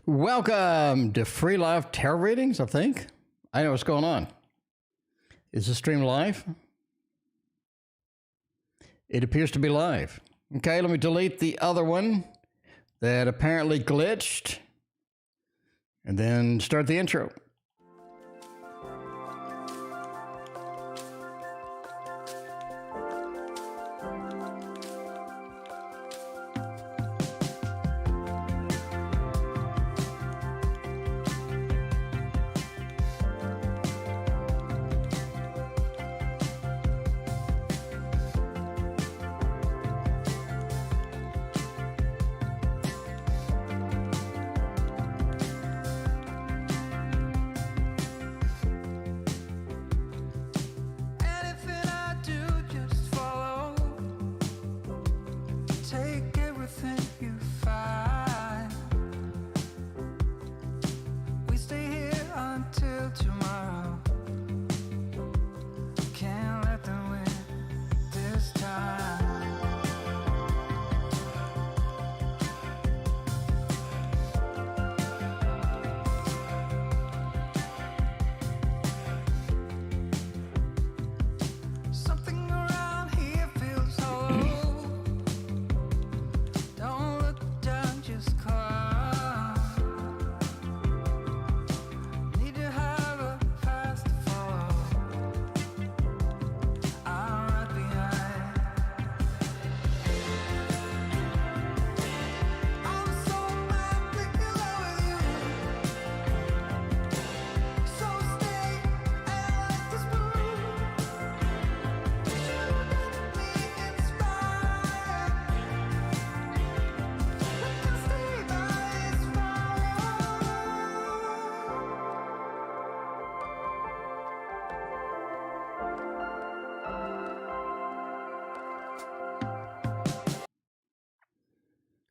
Welcome to free live tarot readings, I think. I know what's going on. Is the stream live? It appears to be live. Okay, let me delete the other one that apparently glitched and then start the intro.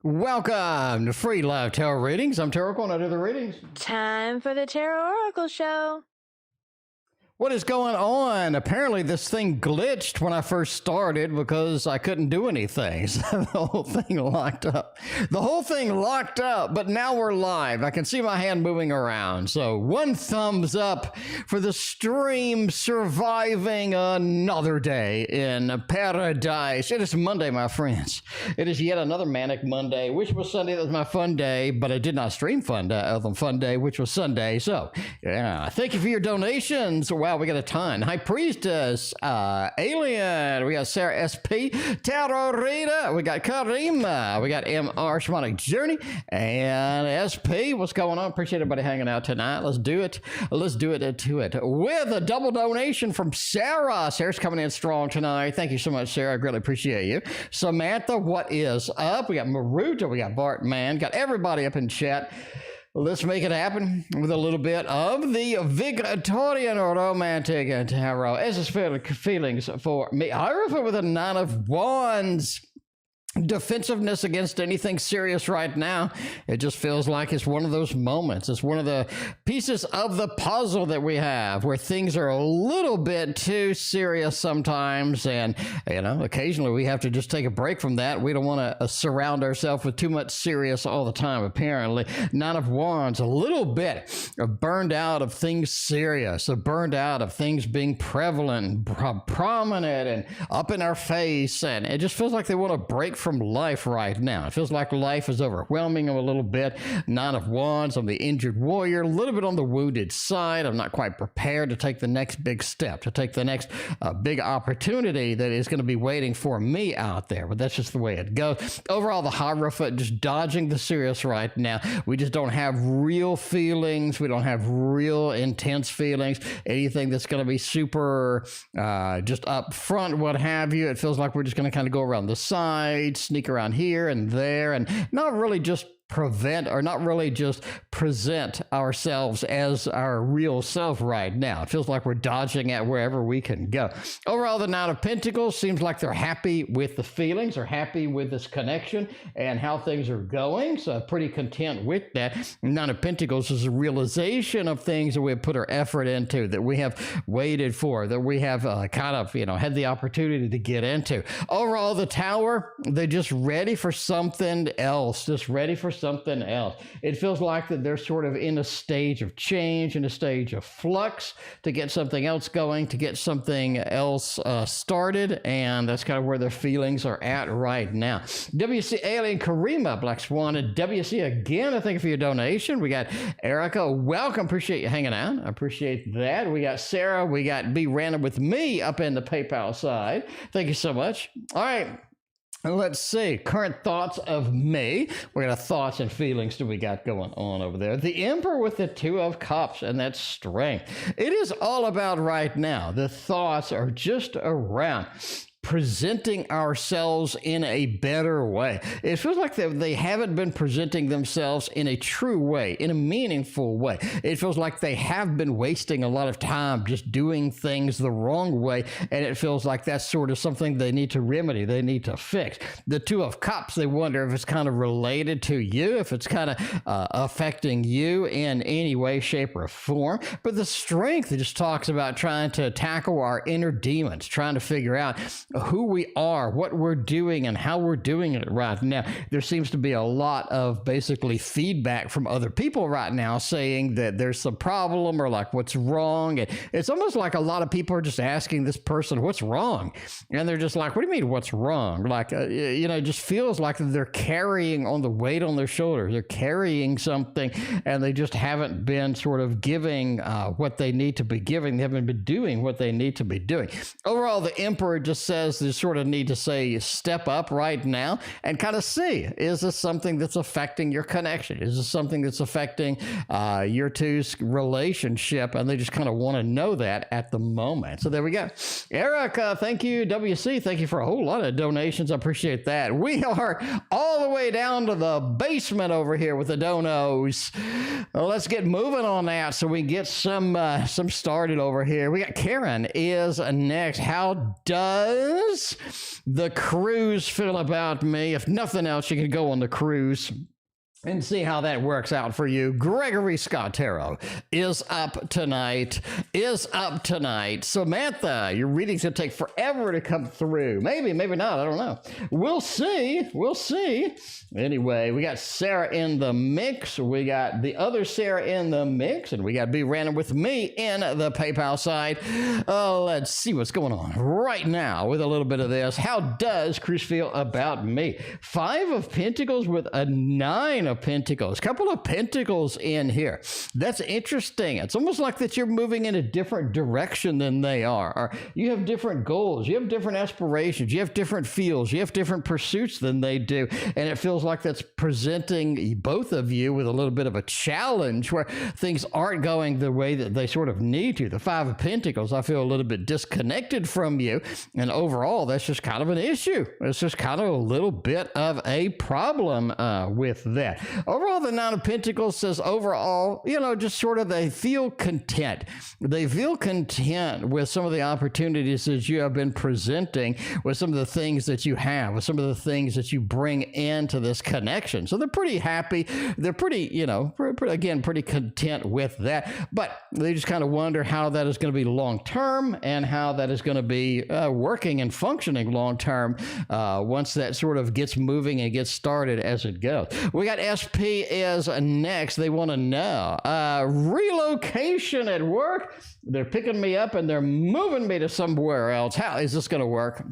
Welcome to free live tarot readings. I'm TarotOracle and I do the readings. Time for the TarotOracle show. What is going on? Apparently this thing glitched when I first started because I couldn't do anything. So the whole thing locked up. The whole thing locked up, but now we're live. I can see my hand moving around. So one thumbs up for the stream surviving another day in paradise. It is Monday, my friends. It is yet another manic Monday. Wish it was Sunday. That was my fun day, but I did not stream fun day, which was Sunday. So yeah, thank you for your donations. Wow, we got a ton. High Priestess, Alien, we got Sarah SP, Tarot Rita, we got Karima, we got MR Shamanicjourney, and SP. What's going on? Appreciate everybody hanging out tonight. Let's do it. Let's do it to it. With a double donation from Sarah. Sarah's coming in strong tonight. Thank you so much, Sarah. I greatly appreciate you. Samantha, what is up? We got Maruta, we got Bartman, got everybody up in chat. Let's make it happen with a little bit of the Victorian romantic tarot. As is feelings for me. I refer with a 9 of Wands. Defensiveness against anything serious right now. It just feels like it's one of those moments. It's one of the pieces of the puzzle that we have where things are a little bit too serious sometimes, and occasionally we have to just take a break from that. We don't want to surround ourselves with too much serious all the time. Apparently 9 of Wands, a little bit burned out of things serious, burned out of things being prevalent, prominent, and up in our face, and it just feels like they want to break from life right now. It feels like life is overwhelming them a little bit. 9 of Wands, I'm the injured warrior, a little bit on the wounded side. I'm not quite prepared to take the next big step, to take the next big opportunity that is going to be waiting for me out there. But that's just the way it goes. Overall, the Hierophant just dodging the serious right now. We just don't have real feelings. We don't have real intense feelings. Anything that's going to be super just up front, what have you. It feels like we're just going to kind of go around the side, sneak around here and there, and not really just prevent or not really just present ourselves as our real self right now. It feels like we're dodging at wherever we can go. Overall, the Nine of Pentacles seems like they're happy with the feelings, or happy with this connection and how things are going. So pretty content with that. Nine of Pentacles is a realization of things that we've put our effort into, that we have waited for, that we have kind of, had the opportunity to get into. Overall, the Tower, they're just ready for something else, just ready for something else. It feels like that they're sort of in a stage of change, in a stage of flux to get something else going, to get something else started, and that's kind of where their feelings are at right now. WC Alien Karima, Black Swan, and WC again, I think for your donation. We got Erica, welcome, appreciate you hanging out. I appreciate that. We got Sarah, we got BeRandomWithMe up in the PayPal side. Thank you so much. All right. Let's see. Current thoughts of me. What kind of thoughts and feelings do we got going on over there? The Emperor with the Two of Cups and that strength. It is all about right now. The thoughts are just around presenting ourselves in a better way. It feels like they haven't been presenting themselves in a true way, in a meaningful way. It feels like they have been wasting a lot of time just doing things the wrong way, and it feels like that's sort of something they need to remedy, they need to fix. The Two of Cups, they wonder if it's kind of related to you, if it's kind of affecting you in any way, shape, or form. But the Strength, it just talks about trying to tackle our inner demons, trying to figure out who we are, what we're doing, and how we're doing it right now. There seems to be a lot of basically feedback from other people right now saying that there's some problem or like what's wrong. And it's almost like a lot of people are just asking this person, what's wrong? And they're just like, what do you mean what's wrong? Like, you know, it just feels like they're carrying on the weight on their shoulders. They're carrying something and they just haven't been sort of giving what they need to be giving. They haven't been doing what they need to be doing. Overall, the Emperor just says they sort of need to say step up right now and kind of see, is this something that's affecting your connection? Is this something that's affecting your two's relationship? And they just kind of want to know that at the moment. So there we go. Erica, thank you. WC, thank you for a whole lot of donations. I appreciate that. We are all the way down to the basement over here with the donos. Well, let's get moving on that so we can get some started over here. We got Karen is next. How does the cruise feel about me? If nothing else, you can go on the cruise and see how that works out for you. Gregory Scott Tarot is up tonight. Samantha, your reading's gonna take forever to come through. Maybe, maybe not, I don't know. We'll see. Anyway, we got Sarah in the mix. We got the other Sarah in the mix, and we got BeRandomWithMe in the PayPal side. Let's see what's going on right now with a little bit of this. How does Cruz feel about me? 5 of Pentacles with a 9 of Pentacles. Couple of Pentacles in here. That's interesting. It's almost like that you're moving in a different direction than they are. Or you have different goals. You have different aspirations. You have different feels. You have different pursuits than they do. And it feels like that's presenting both of you with a little bit of a challenge where things aren't going the way that they sort of need to. The 5 of Pentacles, I feel a little bit disconnected from you. And overall, that's just kind of an issue. It's just kind of a little bit of a problem with that. Overall, the 9 of Pentacles says overall, you know, just sort of they feel content. They feel content with some of the opportunities that you have been presenting, with some of the things that you have, with some of the things that you bring into this connection. So they're pretty happy. They're pretty, you know, pretty content with that. But they just kind of wonder how that is going to be long-term and how that is going to be working and functioning long-term once that sort of gets moving and gets started as it goes. We got SP is next. They want to know relocation at work. They're picking me up and they're moving me to somewhere else. How is this going to work?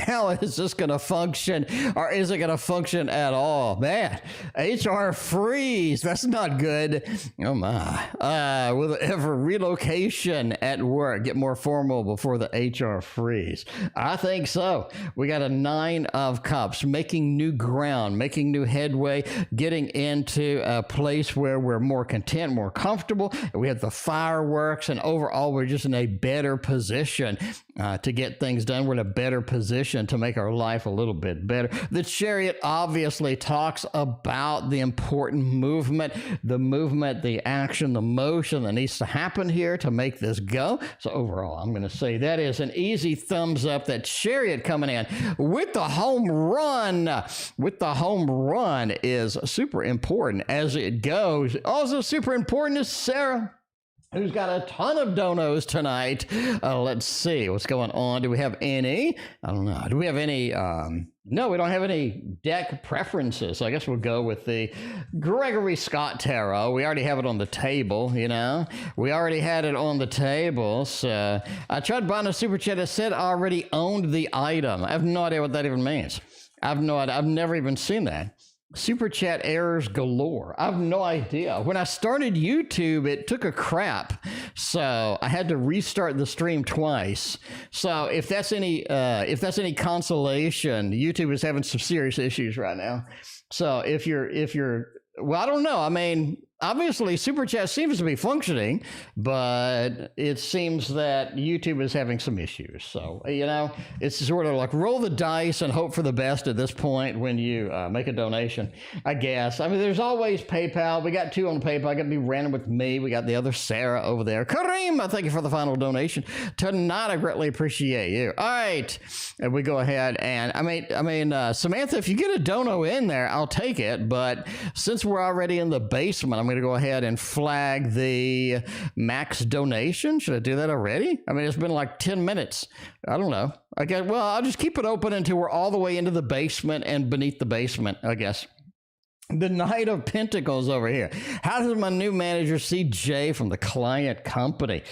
How is this going to function, or is it going to function at all? Man, HR freeze. That's not good. Oh, my. Will it ever relocation at work get more formal before the HR freeze? I think so. We got a 9 of Cups, making new ground, making new headway, getting into a place where we're more content, more comfortable. We have the fireworks, and overall, we're just in a better position to get things done. We're in a better position to make our life a little bit better. The Chariot obviously talks about the important movement, the action, the motion that needs to happen here to make this go. So overall, I'm going to say that is an easy thumbs up. That Chariot coming in with the home run. Is super important as it goes. Also super important is Sarah. who's got a ton of donos tonight. Let's see what's going on. Do we have any? I don't know. Do we have any? No, we don't have any deck preferences. So I guess we'll go with the Gregory Scott Tarot. We already have it on the table, you know. We already had it on the table. So I tried buying a super chat. It said I already owned the item. I have no idea what that even means. I've never even seen that. Super chat errors galore. I have no idea. When I started YouTube, it took a crap, so I had to restart the stream twice. So if that's any consolation, YouTube is having some serious issues right now. So if you're well, I don't know. I mean, obviously super chat seems to be functioning, but it seems that YouTube is having some issues. So, you know, it's sort of like roll the dice and hope for the best at this point when you make a donation, I guess. I mean, there's always PayPal. We got 2 on PayPal. I got BeRandomWithMe. We got the other Sarah over there. Karima, thank you for the final donation tonight. I greatly appreciate you. All right. And we go ahead and I mean, Samantha, if you get a dono in there, I'll take it. But since we're already in the basement, I'm going to go ahead and flag the max donation. Should I do that already? I mean, it's been like 10 minutes. I don't know. Okay, well, I'll just keep it open until we're all the way into the basement and beneath the basement, I guess. The Knight of Pentacles over here. How does my new manager see Jay from the client company?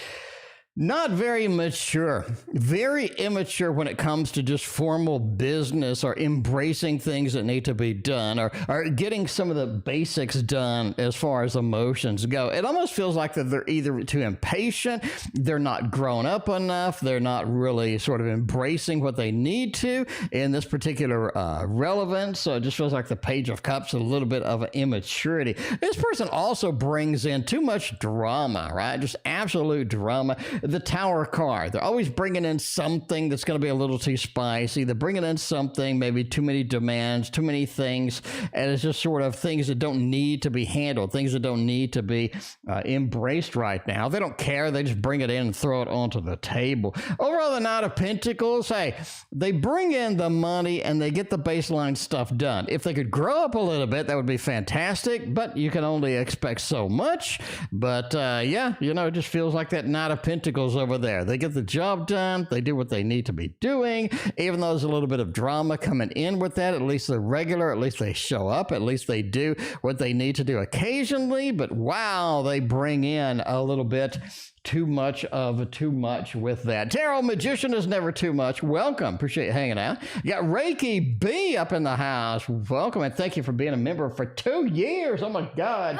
Not very mature, very immature when it comes to just formal business or embracing things that need to be done or getting some of the basics done as far as emotions go. It almost feels like that they're either too impatient, they're not grown up enough, they're not really sort of embracing what they need to in this particular relevance. So it just feels like the Page of Cups, a little bit of immaturity. This person also brings in too much drama, right? Just absolute drama. The Tower card, they're always bringing in something that's going to be a little too spicy. They're bringing in something, maybe too many demands, too many things, and it's just sort of things that don't need to be handled, things that don't need to be embraced right now. They don't care. They just bring it in and throw it onto the table. Overall, the Knight of Pentacles, hey, they bring in the money and they get the baseline stuff done. If they could grow up a little bit, that would be fantastic, but you can only expect so much. But yeah, you know, it just feels like that Knight of Pentacles over there. They get the job done. They do what they need to be doing. Even though there's a little bit of drama coming in with that, at least they're regular. At least they show up. At least they do what they need to do occasionally. But wow, they bring in a little bit too much with that. Tarot Magician is never too much. Welcome. Appreciate you hanging out. You got Reiki B up in the house. Welcome and thank you for being a member for 2 years. Oh my God.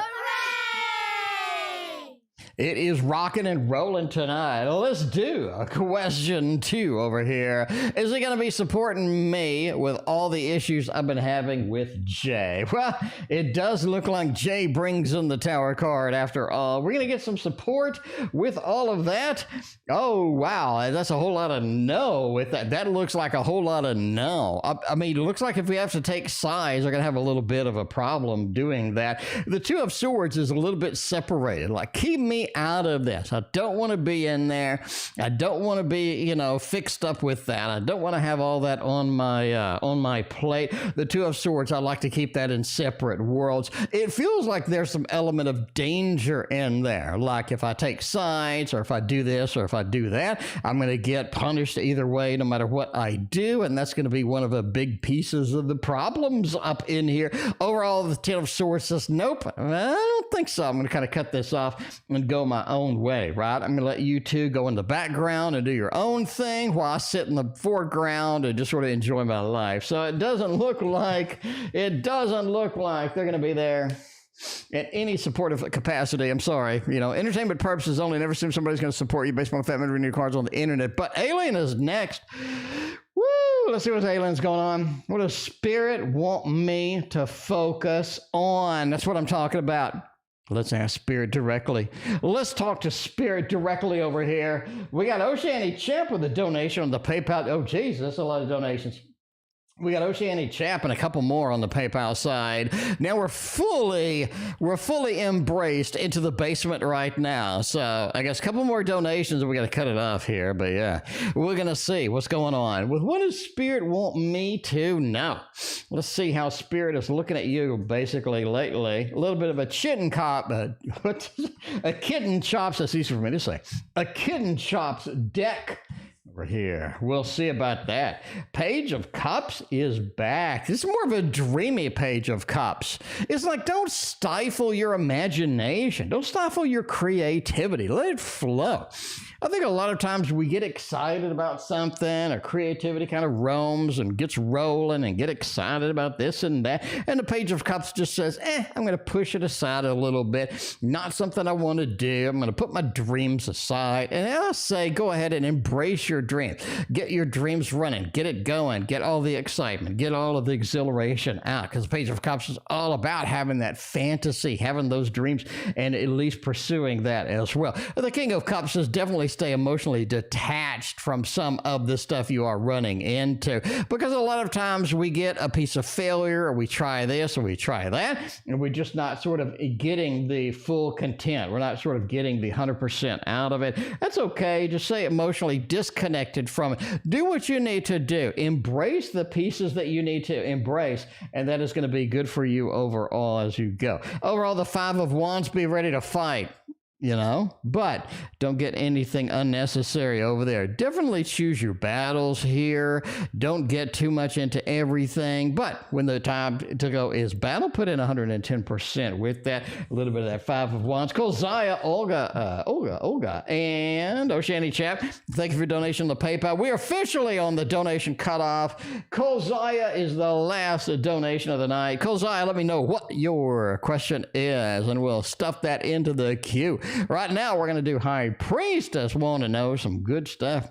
It is rocking and rolling tonight. Let's do a question 2 over here. Is it going to be supporting me with all the issues I've been having with Jay? Well, it does look like Jay brings in the Tower card after all. We're going to get some support with all of that. Oh, wow. That's a whole lot of no with that. That looks like a whole lot of no. I mean, it looks like if we have to take sides, we're going to have a little bit of a problem doing that. The Two of Swords is a little bit separated. Like, keep me out of this. I don't want to be in there. I don't want to be, you know, fixed up with that. I don't want to have all that on my plate. The Two of Swords, I like to keep that in separate worlds. It feels like there's some element of danger in there. Like if I take sides or if I do this or if I do that, I'm going to get punished either way no matter what I do. And that's going to be one of the big pieces of the problems up in here. Overall, the Ten of Swords says, nope, I don't think so. I'm going to kind of cut this off and go my own way, right? I'm going to let you two go in the background and do your own thing while I sit in the foreground and just sort of enjoy my life. So it doesn't look like they're going to be there in any supportive capacity. I'm sorry. You know, entertainment purposes only. Never assume somebody's going to support you based on the fact that new cards on the internet. But Alien is next. Woo! Let's see what's Alien's going on. What does Spirit want me to focus on? That's what I'm talking about. Let's ask Spirit directly. Let's talk to Spirit directly over here. We got Oceanic Champ with a donation on the PayPal. Oh, geez, that's a lot of donations. We got Oceanic Chap and a couple more on the PayPal side. Now we're fully embraced into the basement right now. So I guess a couple more donations and we got to cut it off here. But yeah, we're going to see what's going on. With what does Spirit want me to know? Let's see how Spirit is looking at you basically lately. A little bit of a kitten chops, that's easy for me to say. A kitten chops deck. Here. We'll see about that. Page of Cups is back. This is more of a dreamy Page of Cups. It's like, don't stifle your imagination. Don't stifle your creativity. Let it flow. I think a lot of times we get excited about something, or creativity kind of roams and gets rolling and get excited about this and that. And the Page of Cups just says, I'm going to push it aside a little bit. Not something I want to do. I'm going to put my dreams aside. And I'll say, go ahead and embrace your dreams. Get your dreams running. Get it going. Get all the excitement. Get all of the exhilaration out. Because the Page of Cups is all about having that fantasy, having those dreams, and at least pursuing that as well. The King of Cups is definitely stay emotionally detached from some of the stuff you are running into, because a lot of times we get a piece of failure, or we try this or we try that, and we're just not sort of getting the full content. We're not sort of getting the 100% out of it. That's okay. Just stay emotionally disconnected from it. Do what you need to do. Embrace the pieces that you need to embrace, and that is going to be good for you overall as you go. Overall, the Five of Wands, be ready to fight. But don't get anything unnecessary over there. Definitely choose your battles here. Don't get too much into everything. But when the time to go is battle, put in 110% with that. A little bit of that Five of Wands. Kozaya, Olga, and Oceanic Chap. Thank you for your donation on the PayPal. We are officially on the donation cutoff. Kozaya is the last donation of the night. Kozaya, let me know what your question is, and we'll stuff that into the queue. Right now, we're going to do High Priestess. Want to know some good stuff.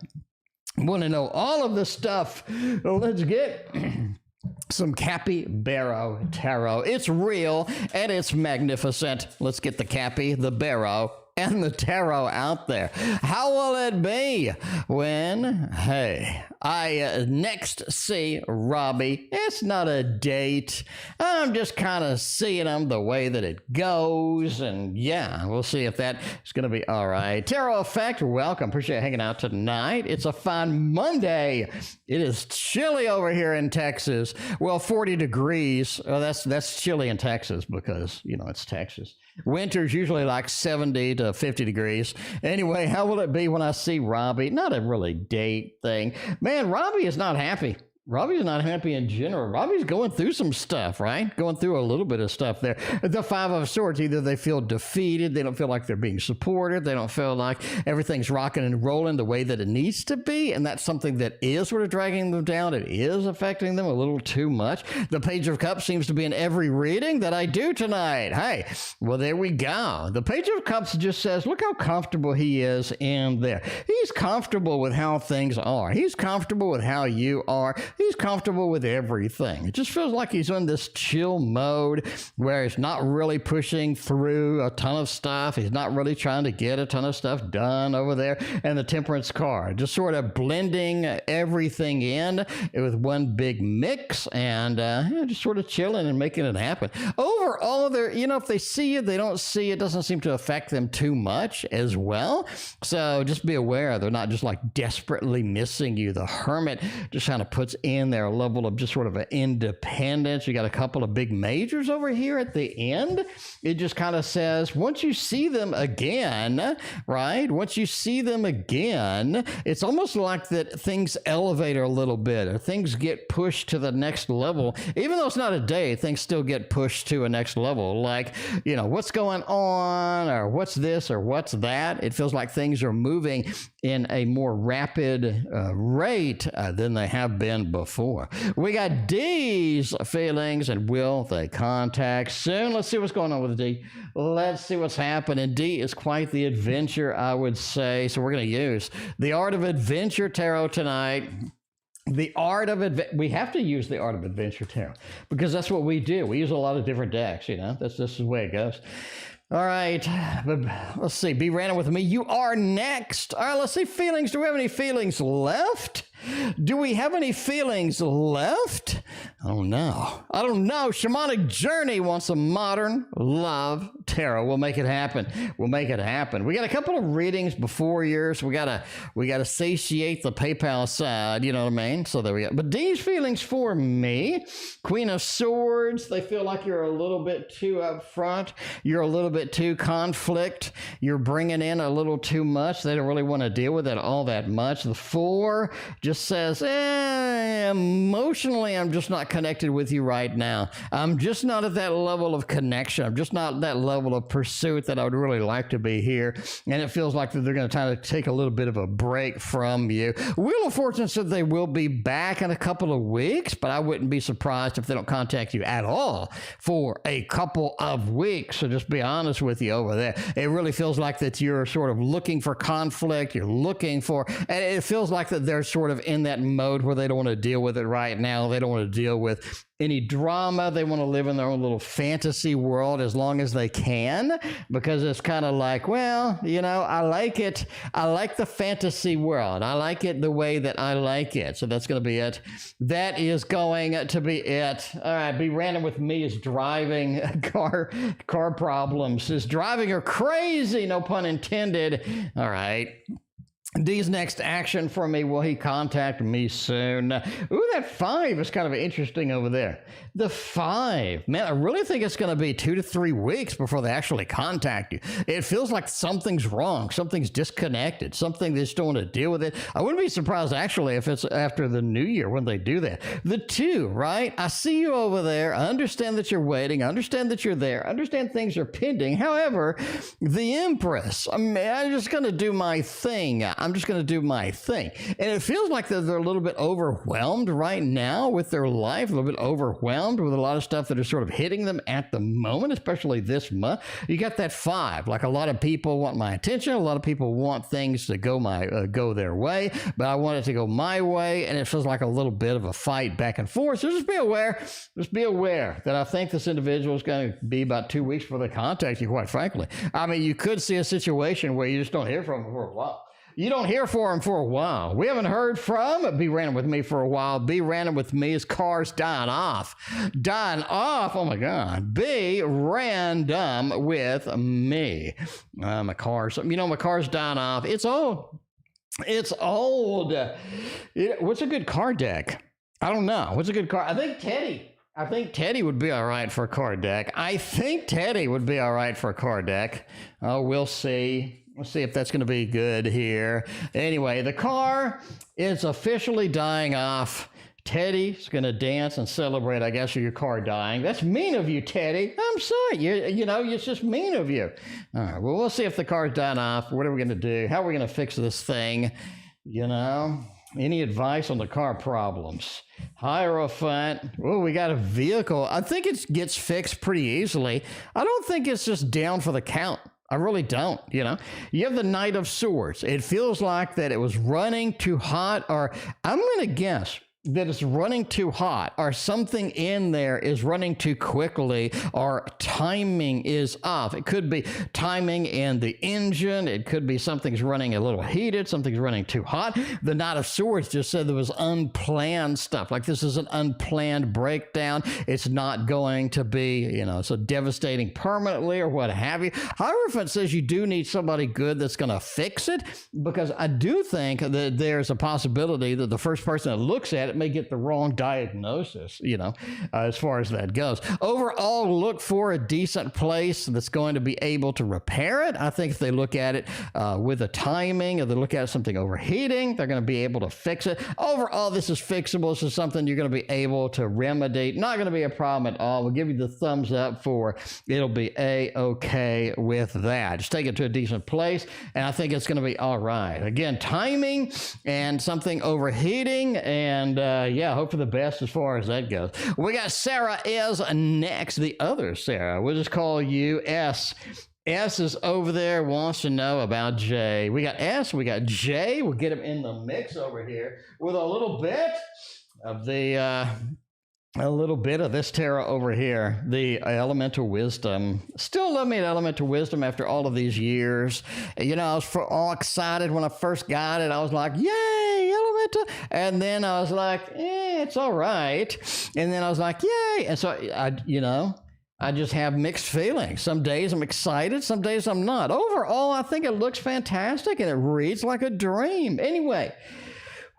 Want to know all of the stuff. Let's get some Capybara Tarot. It's real and it's magnificent. Let's get the Cappy, the Barrow, and the tarot out there. How will it be when, I next see Robbie? It's not a date. I'm just kind of seeing him the way that it goes. And yeah, we'll see if that is going to be all right. Tarot Effect, welcome. Appreciate hanging out tonight. It's a fine Monday. It is chilly over here in Texas. Well, 40 degrees. Oh, that's chilly in Texas because, it's Texas. Winter's usually like 70 to 50 degrees. Anyway, how will it be when I see Robbie? Not a really date thing. Man, Robbie is not happy. Robbie's not happy in general. Robbie's going through some stuff, right? Going through a little bit of stuff there. The Five of Swords, either they feel defeated, they don't feel like they're being supported, they don't feel like everything's rocking and rolling the way that it needs to be, and that's something that is sort of dragging them down. It is affecting them a little too much. The Page of Cups seems to be in every reading that I do tonight. Hey, well, there we go. The Page of Cups just says, look how comfortable he is in there. He's comfortable with how things are. He's comfortable with how you are. He's comfortable with everything. It just feels like he's in this chill mode where he's not really pushing through a ton of stuff. He's not really trying to get a ton of stuff done over there. And the Temperance card, just sort of blending everything in with one big mix and just sort of chilling and making it happen. Overall, they're, if they see you, they don't see it, doesn't seem to affect them too much as well. So just be aware they're not just like desperately missing you. The Hermit just kind of puts in their level of just sort of an independence. You got a couple of big majors over here at the end. It just kind of says, once you see them again, right? Once you see them again, it's almost like that things elevate a little bit, or things get pushed to the next level. Even though it's not a day, things still get pushed to a next level. Like, what's going on, or what's this, or what's that? It feels like things are moving in a more rapid rate than they have been before. We got D's feelings, and will they contact soon? Let's see what's going on with D. Let's see what's happening. D is quite the adventure, I would say. So we're going to use the Art of Adventure Tarot tonight. The Art of we have to use the Art of Adventure Tarot because that's what we do. We use a lot of different decks, This is the way it goes. All right, but let's see. Be random with me. You are next. All right, let's see feelings. Do we have any feelings left? Do we have any feelings left? I don't know. Shamanicjourney wants a modern love tarot. We'll make it happen. We got a couple of readings before yours. We gotta satiate the PayPal side. You know what I mean? So there we go. But these feelings for me, Queen of Swords. They feel like you're a little bit too up front. You're a little bit too conflict. You're bringing in a little too much. They don't really want to deal with it all that much. The Four just says, emotionally, I'm just not connected with you right now. I'm just not at that level of connection. I'm just not at that level of pursuit that I would really like to be here. And it feels like that they're going to try to take a little bit of a break from you. Wheel of Fortune said they will be back in a couple of weeks, but I wouldn't be surprised if they don't contact you at all for a couple of weeks. So just be honest with you over there. It really feels like that you're sort of looking for conflict. You're looking for, and it feels like that they're sort of in that mode where they don't want to deal with it right now. They don't want to deal with any drama. They want to live in their own little fantasy world as long as they can, because it's kind of like, well, you know, I like it. I like the fantasy world. I like it the way that I like it. So that's going to be it. That is going to be it. All right. Be Random with Me is driving car problems. Is driving her crazy. No pun intended. All right. D's next action for me. Will he contact me soon? Ooh, that 5 is kind of interesting over there. The 5. Man, I really think it's going to be 2 to 3 weeks before they actually contact you. It feels like something's wrong. Something's disconnected. Something they just don't want to deal with it. I wouldn't be surprised, actually, if it's after the new year when they do that. The 2, right? I see you over there. I understand that you're waiting. I understand that you're there. I understand things are pending. However, the Empress, I mean, I'm just going to do my thing. I'm just going to do my thing. And it feels like they're a little bit overwhelmed right now with their life, a little bit overwhelmed with a lot of stuff that is sort of hitting them at the moment, especially this month. You got that 5, like a lot of people want my attention. A lot of people want things to go their way, but I want it to go my way. And it feels like a little bit of a fight back and forth. So just be aware that I think this individual is going to be about 2 weeks before they contact you, quite frankly. I mean, you could see a situation where you just don't hear from them for a while. You don't hear from him for a while. We haven't heard from Be Random with Me for a while. Be Random with Me is cars dying off. Oh my God. Be Random with Me. My car's dying off. It's old. What's a good card deck? I don't know. What's a good card? I think Teddy would be all right for a card deck. We'll see. Let's see if that's going to be good here. Anyway, the car is officially dying off. Teddy's going to dance and celebrate, I guess, your car dying. That's mean of you, Teddy. I'm sorry. You know, it's just mean of you. All right, well, we'll see if the car's dying off. What are we going to do? How are we going to fix this thing? You know, any advice on the car problems? Hierophant. Oh, we got a vehicle. I think it gets fixed pretty easily. I don't think it's just down for the count. I really don't, you know. You have the Knight of Swords. It feels like that it was running too hot, or I'm going to guess that it's running too hot, or something in there is running too quickly, or timing is off. It could be timing in the engine. It could be something's running a little heated, something's running too hot. The Knight of Swords just said there was unplanned stuff. Like this is an unplanned breakdown. It's not going to be, you know, so devastating permanently or what have you. However, if it says you do need somebody good that's going to fix it, because I do think that there's a possibility that the first person that looks at it may get the wrong diagnosis, you know, as far as that goes. Overall, look for a decent place that's going to be able to repair it. I think if they look at it with a timing, or they look at something overheating, they're going to be able to fix it. Overall, this is fixable. This is something you're going to be able to remedy. Not going to be a problem at all. We'll give you the thumbs up for it'll be A-okay with that. Just take it to a decent place, and I think it's going to be all right. Again, timing and something overheating, and yeah, hope for the best as far as that goes. We got Sarah is next. The other Sarah. We'll just call you S. S is over there, wants to know about J. We got S, we got J. We'll get him in the mix over here with a little bit of the a little bit of this tarot over here, the elemental wisdom. Still love me an elemental wisdom after all of these years. You know, I was all excited when I first got it. I was like, yay, elemental. And then I was like, it's all right. And then I was like, yay. And so I just have mixed feelings. Some days I'm excited, some days I'm not. Overall, I think it looks fantastic and it reads like a dream. Anyway,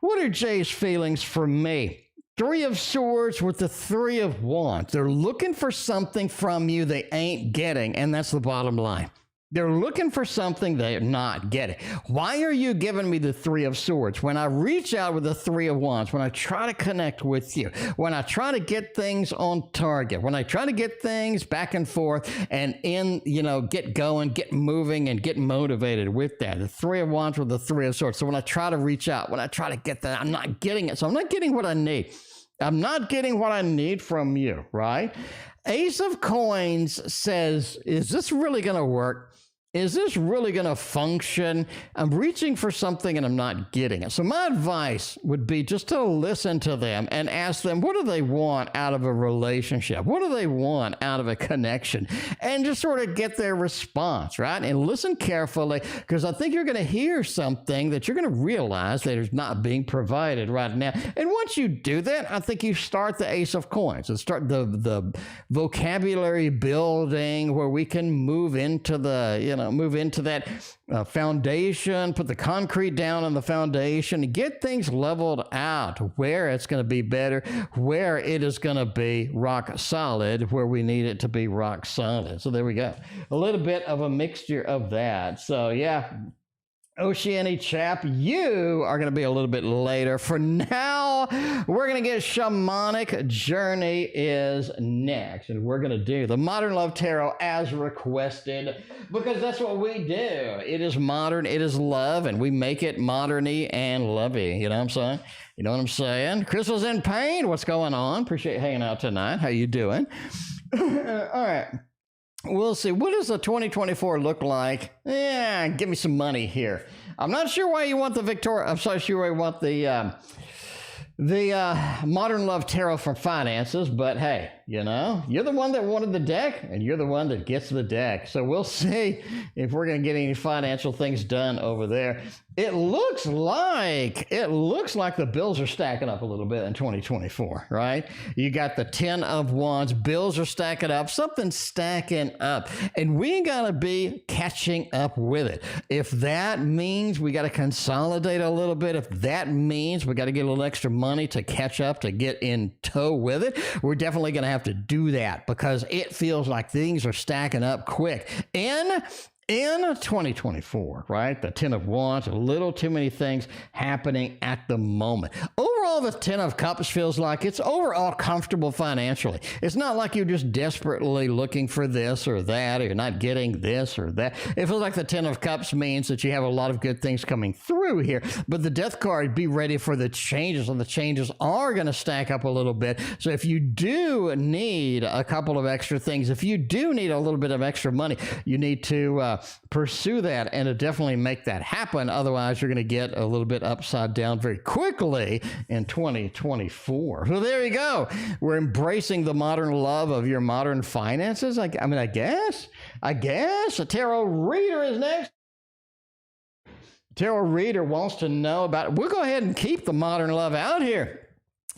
what are Jay's feelings for me? Three of Swords with the Three of Wands. They're looking for something from you they ain't getting, and that's the bottom line. They're looking for something they're not getting. Why are you giving me the Three of Swords? When I reach out with the Three of Wands, when I try to connect with you, when I try to get things on target, when I try to get things back and forth and get going, get moving, and get motivated with that. The Three of Wands with the Three of Swords. So when I try to reach out, when I try to get that, I'm not getting it. So I'm not getting what I need. I'm not getting what I need from you, right? Ace of Coins says, is this really going to work? Is this really going to function? I'm reaching for something and I'm not getting it. So my advice would be just to listen to them and ask them, what do they want out of a relationship? What do they want out of a connection? And just sort of get their response, right? And listen carefully, because I think you're going to hear something that you're going to realize that is not being provided right now. And once you do that, I think you start the Ace of Coins and start the vocabulary building where we can move into that foundation, put the concrete down on the foundation, and get things leveled out where it's going to be better, where it is going to be rock solid, where we need it to be rock solid. So there we go. A little bit of a mixture of that. So yeah. Oceanic chap, you are going to be a little bit later. For now, we're going to get Shamanicjourney is next. And we're going to do the Modern Love Tarot as requested, because that's what we do. It is modern, it is love, and we make it modern-y and lovey. You know what I'm saying? You know what I'm saying? Crystal's in pain. What's going on? Appreciate you hanging out tonight. How you doing? All right. We'll see. What does the 2024 look like? Yeah, give me some money here. I'm not sure why you want the Victoria. I'm so sure you want the Modern Love Tarot for finances, but hey, you're the one that wanted the deck, and you're the one that gets the deck. So we'll see if we're going to get any financial things done over there. It looks like the bills are stacking up a little bit in 2024, right? You got the 10 of Wands, bills are stacking up, something's stacking up, and we got to be catching up with it. If that means we got to consolidate a little bit, if that means we got to get a little extra money to catch up, to get in tow with it, we're definitely going to have to do that, because it feels like things are stacking up quick. In 2024, right? The 10 of Wands, a little too many things happening at the moment. Overall, the 10 of Cups feels like it's overall comfortable financially. It's not like you're just desperately looking for this or that, or you're not getting this or that. It feels like the 10 of Cups means that you have a lot of good things coming through here, but the Death card, be ready for the changes, and the changes are going to stack up a little bit. So if you do need a couple of extra things, if you do need a little bit of extra money, you need to pursue that and to definitely make that happen. Otherwise, you're going to get a little bit upside down very quickly in 2024. So there you go. We're embracing the modern love of your modern finances. I guess. A tarot reader is next. Tarot reader wants to know about it. We'll go ahead and keep the modern love out here.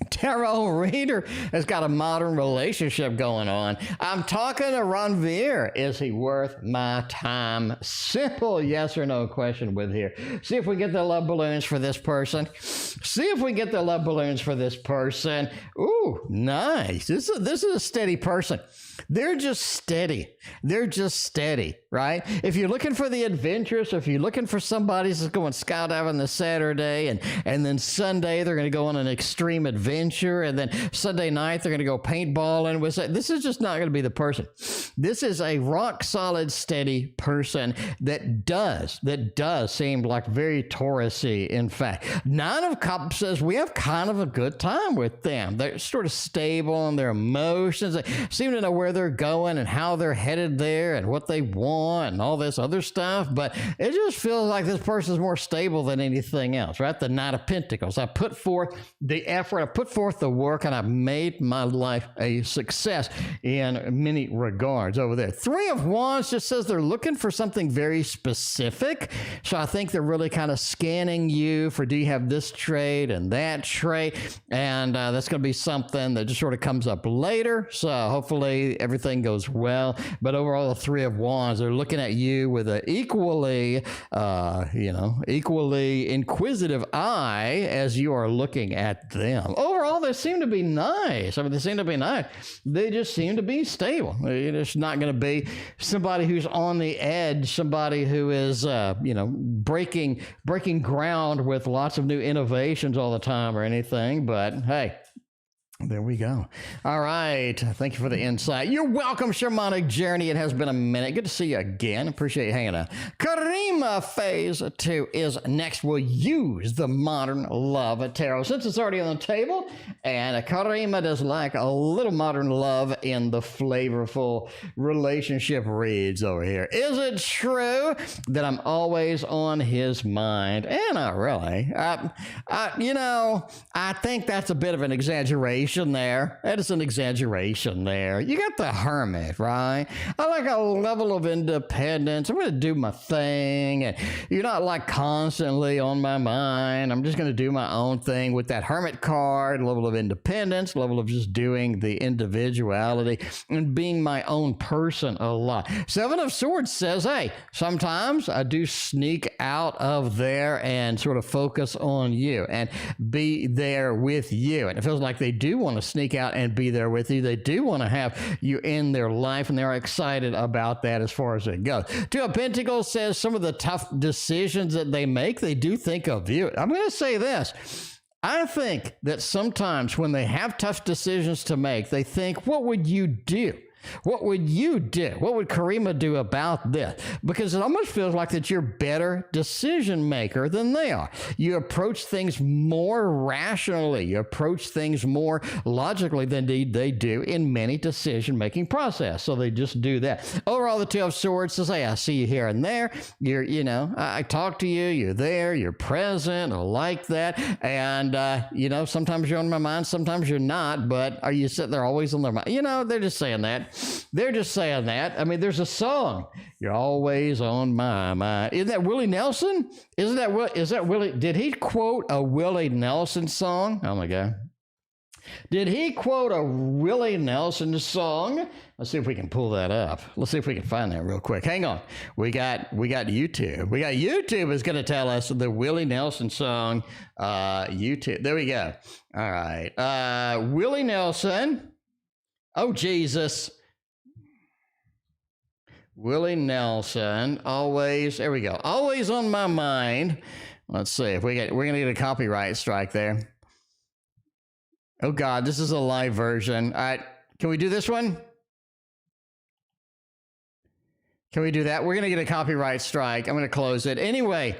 Tarot reader has got a modern relationship going on. I'm talking to Ranvir. Is he worth my time? Simple yes or no question with here. See if we get the love balloons for this person. Ooh, nice. This is a steady person. They're just steady, right? If you're looking for the adventurous, if you're looking for somebody that's going skydiving this Saturday, and then Sunday they're going to go on an extreme adventure, and then Sunday night they're going to go paintballing. This is just not going to be the person. This is a rock solid, steady person that does seem like very Taurus-y. In fact, 9 of Cups says we have kind of a good time with them. They're sort of stable in their emotions. They seem to know where they're going and how they're headed there and what they want. on and all this other stuff, but it just feels like this person's more stable than anything else, right? The Knight of Pentacles. I put forth the effort, I put forth the work, and I've made my life a success in many regards over there. Three of Wands just says they're looking for something very specific. So I think they're really kind of scanning you for, do you have this trait and that trait? And that's going to be something that just sort of comes up later. So hopefully everything goes well. But overall, the Three of Wands, they're looking at you with an equally, equally inquisitive eye as you are looking at them. Overall, they seem to be nice. I mean, they seem to be nice. They just seem to be stable. It's not going to be somebody who's on the edge, somebody who is, breaking ground with lots of new innovations all the time or anything. But hey, there we go. All right. Thank you for the insight. You're welcome, Shamanicjourney. It has been a minute. Good to see you again. Appreciate you hanging out. Karima phase 2 is next. We'll use the modern love tarot since it's already on the table. And Karima does like a little modern love in the flavorful relationship reads over here. Is it true that I'm always on his mind? And not really. I think that's a bit of an exaggeration there. That is an exaggeration there. You got the Hermit, right? I like a level of independence. I'm going to do my thing. And you're not like constantly on my mind. I'm just going to do my own thing with that Hermit card, level of independence, level of just doing the individuality and being my own person a lot. Seven of Swords says, hey, sometimes I do sneak out of there and sort of focus on you and be there with you. And it feels like they do want to sneak out and be there with you. They do want to have you in their life, and they're excited about that as far as it goes. Two of Pentacles says some of the tough decisions that they make, they do think of you. I'm going to say this. I think that sometimes when they have tough decisions to make, they think, what would you do? What would you do? What would Karima do about this? Because it almost feels like that you're a better decision maker than they are. You approach things more rationally. You approach things more logically than they do in many decision-making process. So they just do that. Overall, the Two of Swords says, hey, I see you here and there. I talk to you. You're there. You're present. I like that. And, sometimes you're on my mind. Sometimes you're not. But are you sitting there always on their mind? They're just saying that. They're just saying that. I mean, there's a song. You're always on my mind. Isn't that Willie Nelson? Is that Willie? Did he quote a Willie Nelson song? Oh my God. Did he quote a Willie Nelson song? Let's see if we can pull that up. Let's see if we can find that real quick. Hang on. We got YouTube. YouTube is going to tell us the Willie Nelson song. YouTube. There we go. All right. Willie Nelson. Oh, Jesus. Willie Nelson, always, there we go. Always on my mind. Let's see if we're going to get a copyright strike there. Oh God, this is a live version. All right, can we do this one? Can we do that? We're going to get a copyright strike. I'm going to close it. Anyway,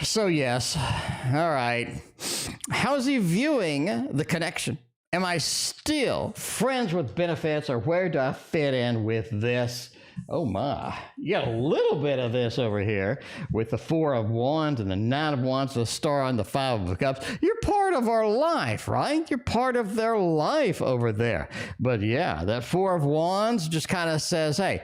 so yes. All right. How's he viewing the connection? Am I still friends with benefits, or where do I fit in with this? Oh my, you got a little bit of this over here with the Four of Wands and the Nine of Wands, the Star and the Five of Cups. You're part of our life, right? You're part of their life over there. But yeah, that Four of Wands just kind of says, hey,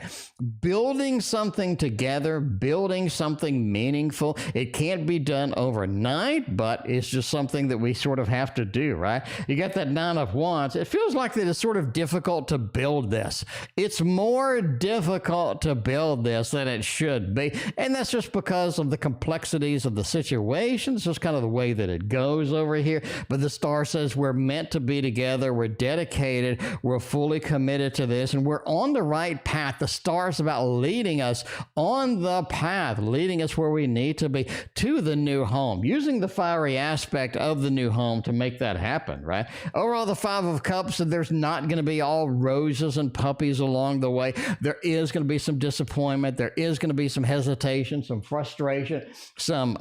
building something together, building something meaningful, it can't be done overnight, but it's just something that we sort of have to do, right? You got that Nine of Wands. It feels like that it's sort of difficult to build this. It's more difficult to build this than it should be. And that's just because of the complexities of the situation. It's just kind of the way that it goes over here. But the Star says we're meant to be together. We're dedicated. We're fully committed to this. And we're on the right path. The Star is about leading us on the path, leading us where we need to be to the new home, using the fiery aspect of the new home to make that happen, right? Overall, the Five of Cups, there's not going to be all roses and puppies along the way. There is is going to be some disappointment. There is going to be some hesitation, some frustration, some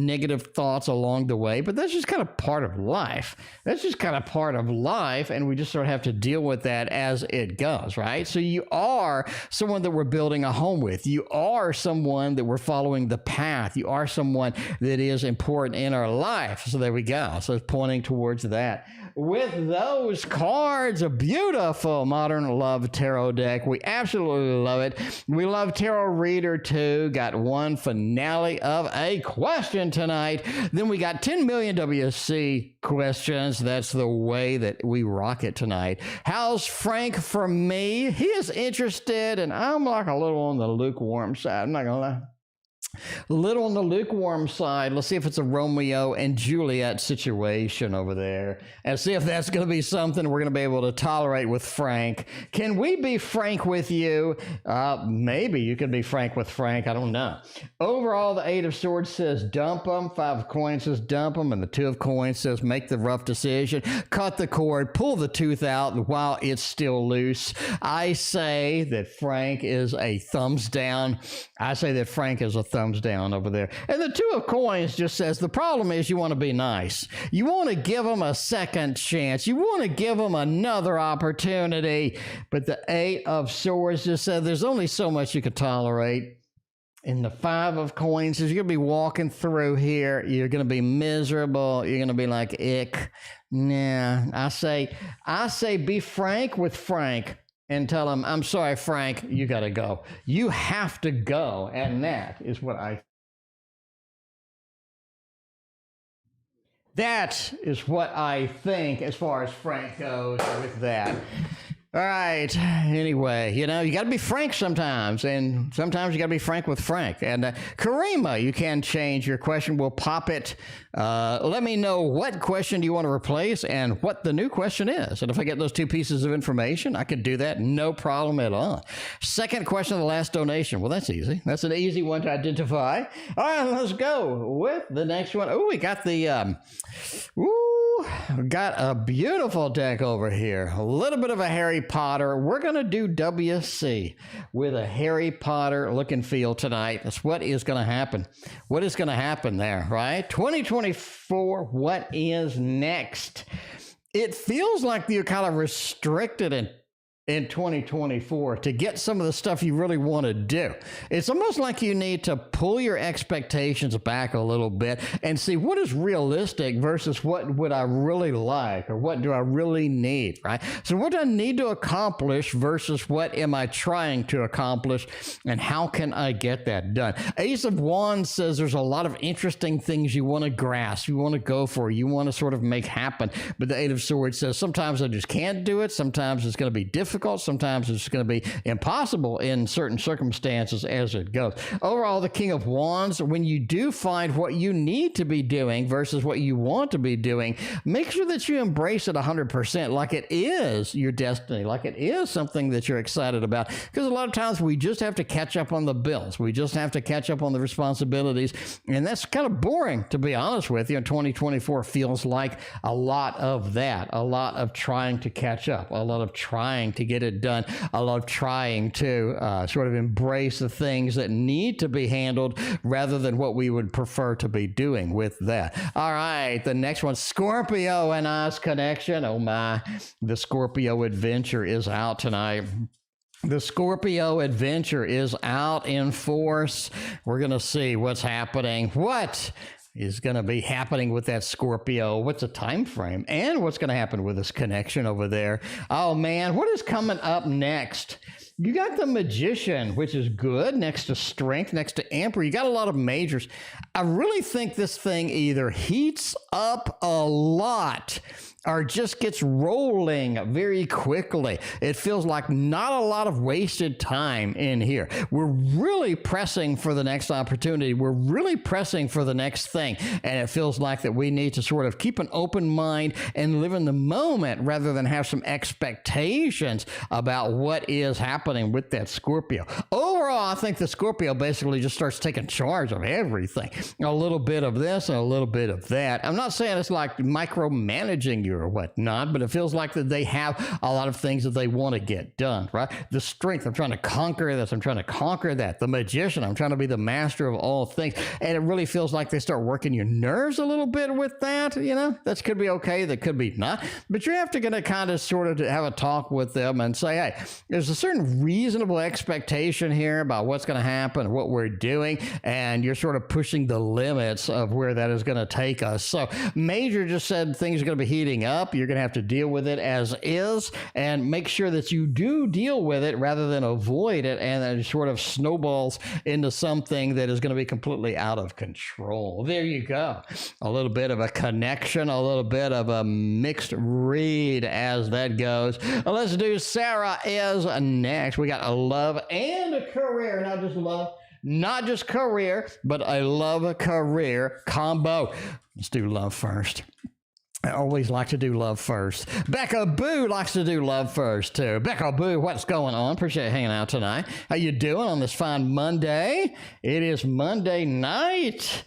negative thoughts along the way. But that's just kind of part of life. That's just kind of part of life, and we just sort of have to deal with that as it goes, right? So you are someone that we're building a home with. You are someone that we're following the path. You are someone that is important in our life. So there we go. So it's pointing towards that. With those cards, a beautiful modern love tarot deck. We absolutely love it. We love Tarot Reader too. Got one finale of a question tonight. Then we got 10 million WC questions. That's the way that we rock it tonight. How's Frank for me? He is interested, and I'm like a little on the lukewarm side. I'm not gonna lie. A little on the lukewarm side. Let's see if it's a Romeo and Juliet situation over there, and see if that's going to be something we're going to be able to tolerate with Frank. Can we be frank with you? Maybe you could be frank with Frank. I don't know. Overall, the 8 of Swords says dump them. 5 of Coins says dump them, and the 2 of Coins says make the rough decision. Cut the cord. Pull the tooth out while it's still loose. I say that Frank is a thumbs down. I say that Frank is a thumbs down over there. And the 2 of Coins just says the problem is you want to be nice. You want to give them a second chance. You want to give them another opportunity. But the 8 of Swords just said there's only so much you could tolerate. And the 5 of Coins is you're going to be walking through here. You're going to be miserable. You're going to be like, ick. Nah, I say be frank with Frank. And tell him, I'm sorry, Frank, you got to go. You have to go. And that is what I think as far as Frank goes with that. All right. Anyway, you know, you got to be frank sometimes, and sometimes you got to be frank with Frank. And Karima, you can change your question. We'll pop it. Let me know what question do you want to replace and what the new question is. And if I get those 2 pieces of information, I could do that. No problem at all. Second question of the last donation. Well, that's easy. That's an easy one to identify. All right, let's go with the next one. Oh, we got the, got a beautiful deck over here. A little bit of a Harry Potter. We're going to do WC with a Harry Potter look and feel tonight. That's what is going to happen. What is going to happen there, right? 2024, what is next? It feels like you're kind of restricted in 2024 to get some of the stuff you really want to do. It's almost like you need to pull your expectations back a little bit and see what is realistic versus what would I really like or what do I really need, right? So what do I need to accomplish versus what am I trying to accomplish and how can I get that done? Ace of Wands says there's a lot of interesting things you want to grasp, you want to go for, you want to sort of make happen. But the 8 of Swords says sometimes I just can't do it. Sometimes it's going to be difficult. Sometimes it's going to be impossible in certain circumstances as it goes. Overall, the King of Wands, when you do find what you need to be doing versus what you want to be doing, make sure that you embrace it 100% like it is your destiny, like it is something that you're excited about. Because a lot of times we just have to catch up on the bills. We just have to catch up on the responsibilities. And that's kind of boring, to be honest with you. 2024 feels like a lot of that, a lot of trying to catch up, a lot of trying to get it done. I love trying to sort of embrace the things that need to be handled rather than what we would prefer to be doing with that. All right, the next one, Scorpio and I's connection. Oh my, the Scorpio adventure is out tonight. The Scorpio adventure is out in force. We're going to see what's happening. What is going to be happening with that Scorpio? What's the time frame? And what's going to happen with this connection over there? Oh, man, what is coming up next? You got the Magician, which is good, next to Strength, next to Emperor. You got a lot of majors. I really think this thing either heats up a lot or just gets rolling very quickly. It feels like not a lot of wasted time in here. We're really pressing for the next opportunity. We're really pressing for the next thing. And it feels like that we need to sort of keep an open mind and live in the moment rather than have some expectations about what is happening with that Scorpio. Overall, I think the Scorpio basically just starts taking charge of everything. A little bit of this and a little bit of that. I'm not saying it's like micromanaging you or whatnot, but it feels like that they have a lot of things that they want to get done, right? The strength, I'm trying to conquer this, I'm trying to conquer that. The magician, I'm trying to be the master of all things. And it really feels like they start working your nerves a little bit with that, you know? That could be okay, that could be not. But you have to gonna kind of sort of have a talk with them and say, hey, there's a certain reasonable expectation here about what's gonna happen, what we're doing, and you're sort of pushing the limits of where that is gonna take us. So Major just said things are gonna be heating up. You're gonna have to deal with it as is and make sure that you do deal with it rather than avoid it, and then it sort of snowballs into something that is going to be completely out of control. There you go. A little bit of a connection, a little bit of a mixed read as that goes. Let's do Sarah is next. We got a love and a career, not just love, not just career, but a love career combo. Let's do love first. I always like to do love first. Becca Boo likes to do love first, too. Becca Boo, what's going on? Appreciate you hanging out tonight. How you doing on this fine Monday? It is Monday night.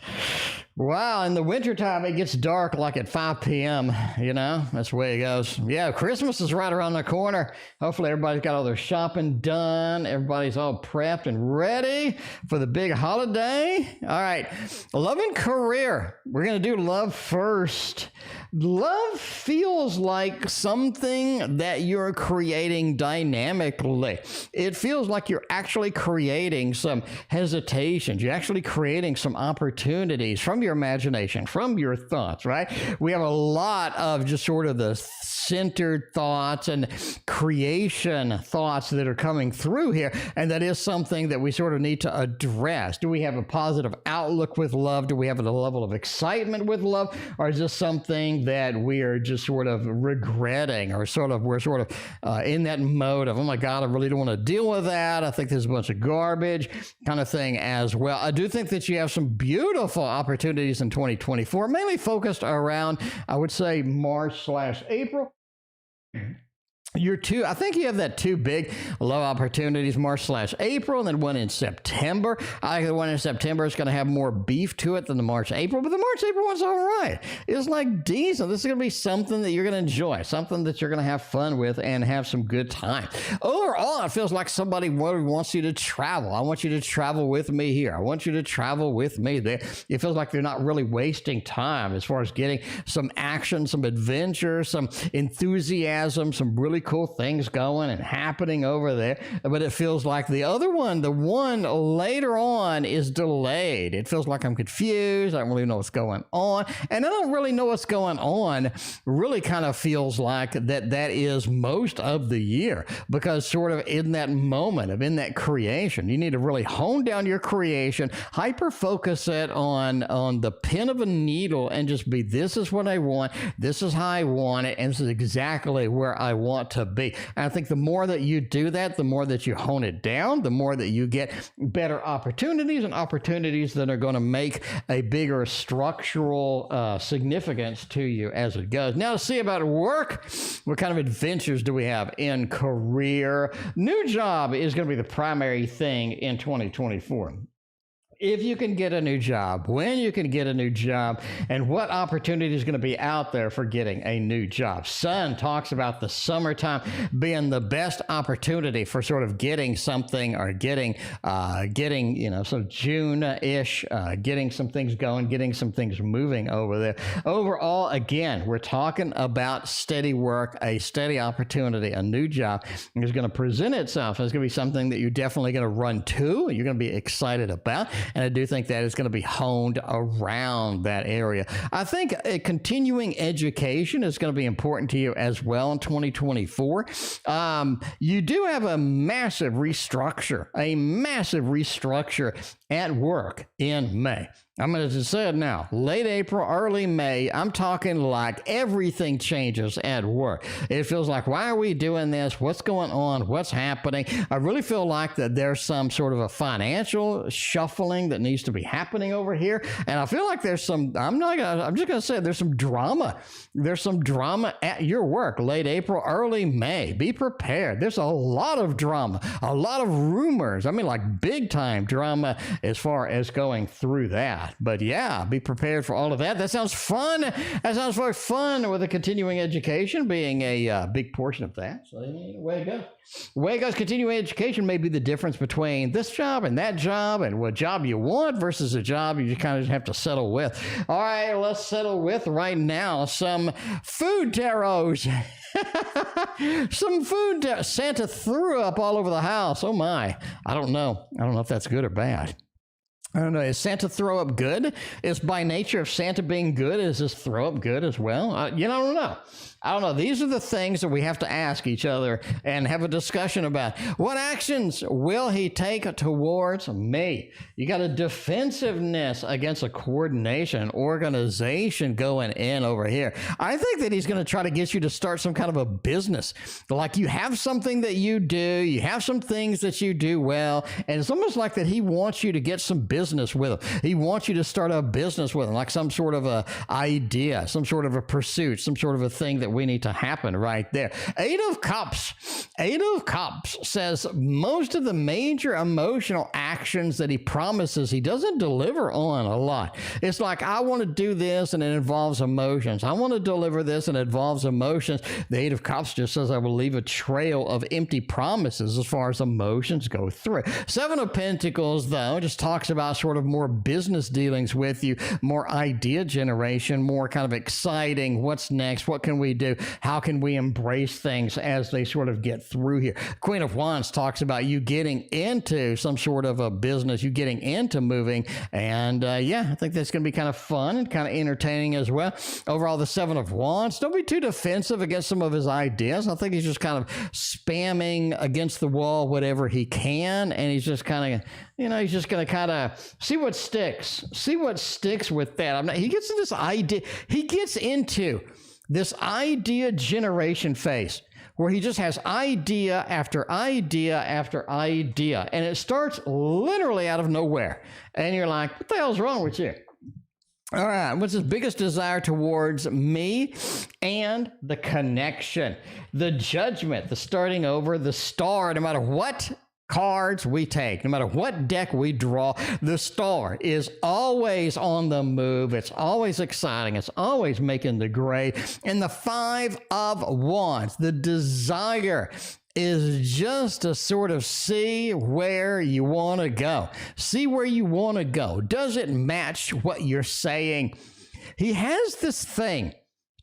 Wow, in the wintertime, it gets dark like at 5 p.m., you know? That's the way it goes. Yeah, Christmas is right around the corner. Hopefully everybody's got all their shopping done. Everybody's all prepped and ready for the big holiday. All right, love and career. We're going to do love first. Love feels like something that you're creating dynamically. It feels like you're actually creating some hesitations. You're actually creating some opportunities from your imagination, from your thoughts, right? We have a lot of just sort of the centered thoughts and creation thoughts that are coming through here, and that is something that we sort of need to address. Do we have a positive outlook with love? Do we have a level of excitement with love? Or is this something that we are just sort of regretting, or we're sort of in that mode of, oh my God, I really don't want to deal with that. I think there's a bunch of garbage kind of thing as well. I do think that you have some beautiful opportunities in 2024, mainly focused around, I would say, March/April. I think you have that two big love opportunities, March/April, and then one in September. I think the one in September is going to have more beef to it than the March/April, but the March/April one's all right. It's like decent. This is going to be something that you're going to enjoy, something that you're going to have fun with and have some good time. Overall, it feels like somebody wants you to travel. I want you to travel with me here. I want you to travel with me there. It feels like they're not really wasting time as far as getting some action, some adventure, some enthusiasm, some really cool things going and happening over there. But it feels like the other one, the one later on, is delayed. It feels like I'm confused. I don't really know what's going on. And I don't really know what's going on really kind of feels like that is most of the year, because sort of in that moment of in that creation, you need to really hone down your creation, hyper focus it on the pin of a needle, and just be, this is what I want. This is how I want it. And this is exactly where I want to be. And I think the more that you do that, the more that you hone it down, the more that you get better opportunities, and opportunities that are going to make a bigger structural significance to you as it goes. Now, to see about work, what kind of adventures do we have in career? New job is going to be the primary thing in 2024. If you can get a new job, when you can get a new job, and what opportunity is going to be out there for getting a new job. Sun talks about the summertime being the best opportunity for sort of getting something, or getting, some June-ish, getting some things going, getting some things moving over there. Overall, again, we're talking about steady work, a steady opportunity, a new job is going to present itself. It's going to be something that you're definitely going to run to, you're going to be excited about. And I do think that is going to be honed around that area. I think a continuing education is going to be important to you as well in 2024. You do have a massive restructure at work in May. I'm going to say it now, late April, early May. I'm talking like everything changes at work. It feels like, why are we doing this? What's going on? What's happening? I really feel like that there's some sort of a financial shuffling that needs to be happening over here. And I feel like there's some, I'm just going to say there's some drama. There's some drama at your work, late April, early May. Be prepared. There's a lot of drama, a lot of rumors. I mean, like big time drama as far as going through that. that. But yeah, be prepared for all of that. That sounds fun. That sounds very fun, with a continuing education being a big portion of that. So away it goes. Away it goes. Continuing education may be the difference between this job and that job, and what job you want versus a job you just kind of have to settle with. All right, let's settle with right now some food tarots. Some food. Santa threw up all over the house. Oh my. I don't know if that's good or bad. I don't know. Is Santa throw up good? Is by nature of Santa being good, is this throw up good as well? I don't know. I don't know. These are the things that we have to ask each other and have a discussion about. What actions will he take towards me? You got a defensiveness against a coordination, organization going in over here. I think that he's going to try to get you to start some kind of a business. Like you have something that you do, you have some things that you do well, and it's almost like that he wants you to get some business with him. He wants you to start a business with him, like some sort of a idea, some sort of a pursuit, some sort of a thing that we need to happen right there. Eight of Cups. Eight of Cups says most of the major emotional actions that he promises, he doesn't deliver on a lot. It's like, I want to do this and it involves emotions. I want to deliver this and it involves emotions. The Eight of Cups just says, I will leave a trail of empty promises as far as emotions go through. Seven of Pentacles, though, just talks about sort of more business dealings with you, more idea generation, more kind of exciting. What's next? What can we do? How can we embrace things as they sort of get through here? Queen of Wands talks about you getting into some sort of a business, you getting into moving. And yeah, I think that's going to be kind of fun and kind of entertaining as well. Overall, the Seven of Wands, don't be too defensive against some of his ideas. I think he's just kind of spamming against the wall whatever he can. And he's just kind of, he's just going to kind of see what sticks. See what sticks with that. He gets into this idea. He gets into this idea generation phase where he just has idea after idea after idea. And it starts literally out of nowhere. And you're like, what the hell's wrong with you? All right, what's his biggest desire towards me? And the connection, the judgment, the starting over, the star, no matter what cards we take, no matter what deck we draw, the star is always on the move. It's always exciting. It's always making the grade. And the Five of Wands, the desire is just to sort of see where you want to go. See where you want to go. Does it match what you're saying? He has this thing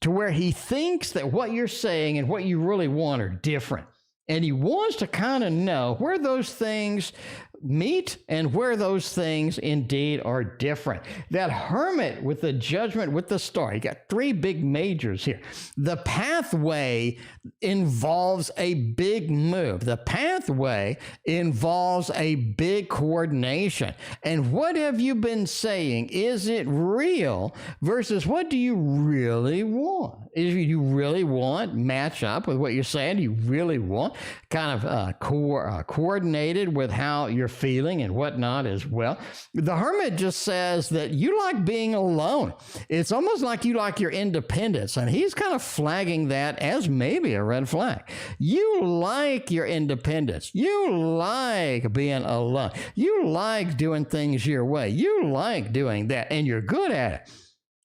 to where he thinks that what you're saying and what you really want are different. And he wants to kind of know where those things meet and where those things indeed are different. That Hermit with the judgment with the star, you got three big majors here. The pathway involves a big move. The pathway involves a big coordination. And what have you been saying? Is it real versus what do you really want? If you really want match up with what you're saying, you really want kind of coordinated with how you're feeling and whatnot as well. The Hermit just says that you like being alone. It's almost like you like your independence, and he's kind of flagging that as maybe a red flag. You like your independence. You like being alone. You like doing things your way. You like doing that, and you're good at it.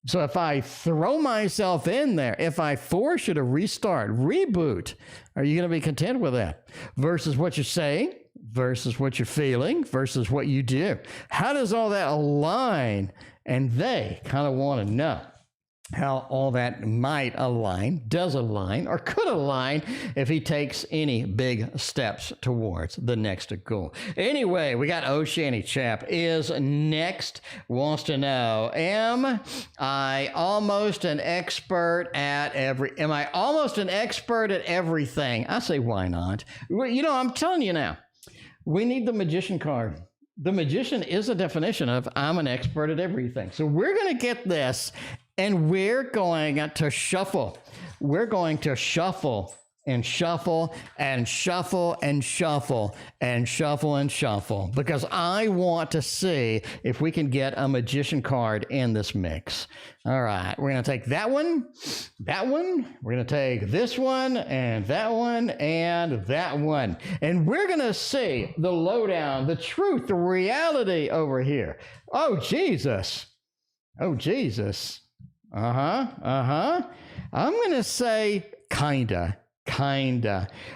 So if I throw myself in there, if I force you to restart, reboot, are you going to be content with that? Versus what you're saying, versus what you're feeling, versus what you do. How does all that align? And they kind of want to know how all that might align, does align, or could align if he takes any big steps towards the next goal. Anyway, we got Oceanic Chap is next, wants to know, am I almost an expert at everything? I say, why not? I'm telling you now, we need the Magician card. The Magician is a definition of I'm an expert at everything. So we're going to get this. And we're going to shuffle. We're going to shuffle and shuffle and shuffle and shuffle and shuffle and shuffle because I want to see if we can get a Magician card in this mix. All right, we're going to take that one, we're going to take this one, and that one, and that one. And we're going to see the lowdown, the truth, the reality over here. Oh, Jesus. Oh, Jesus. I'm going to say kinda.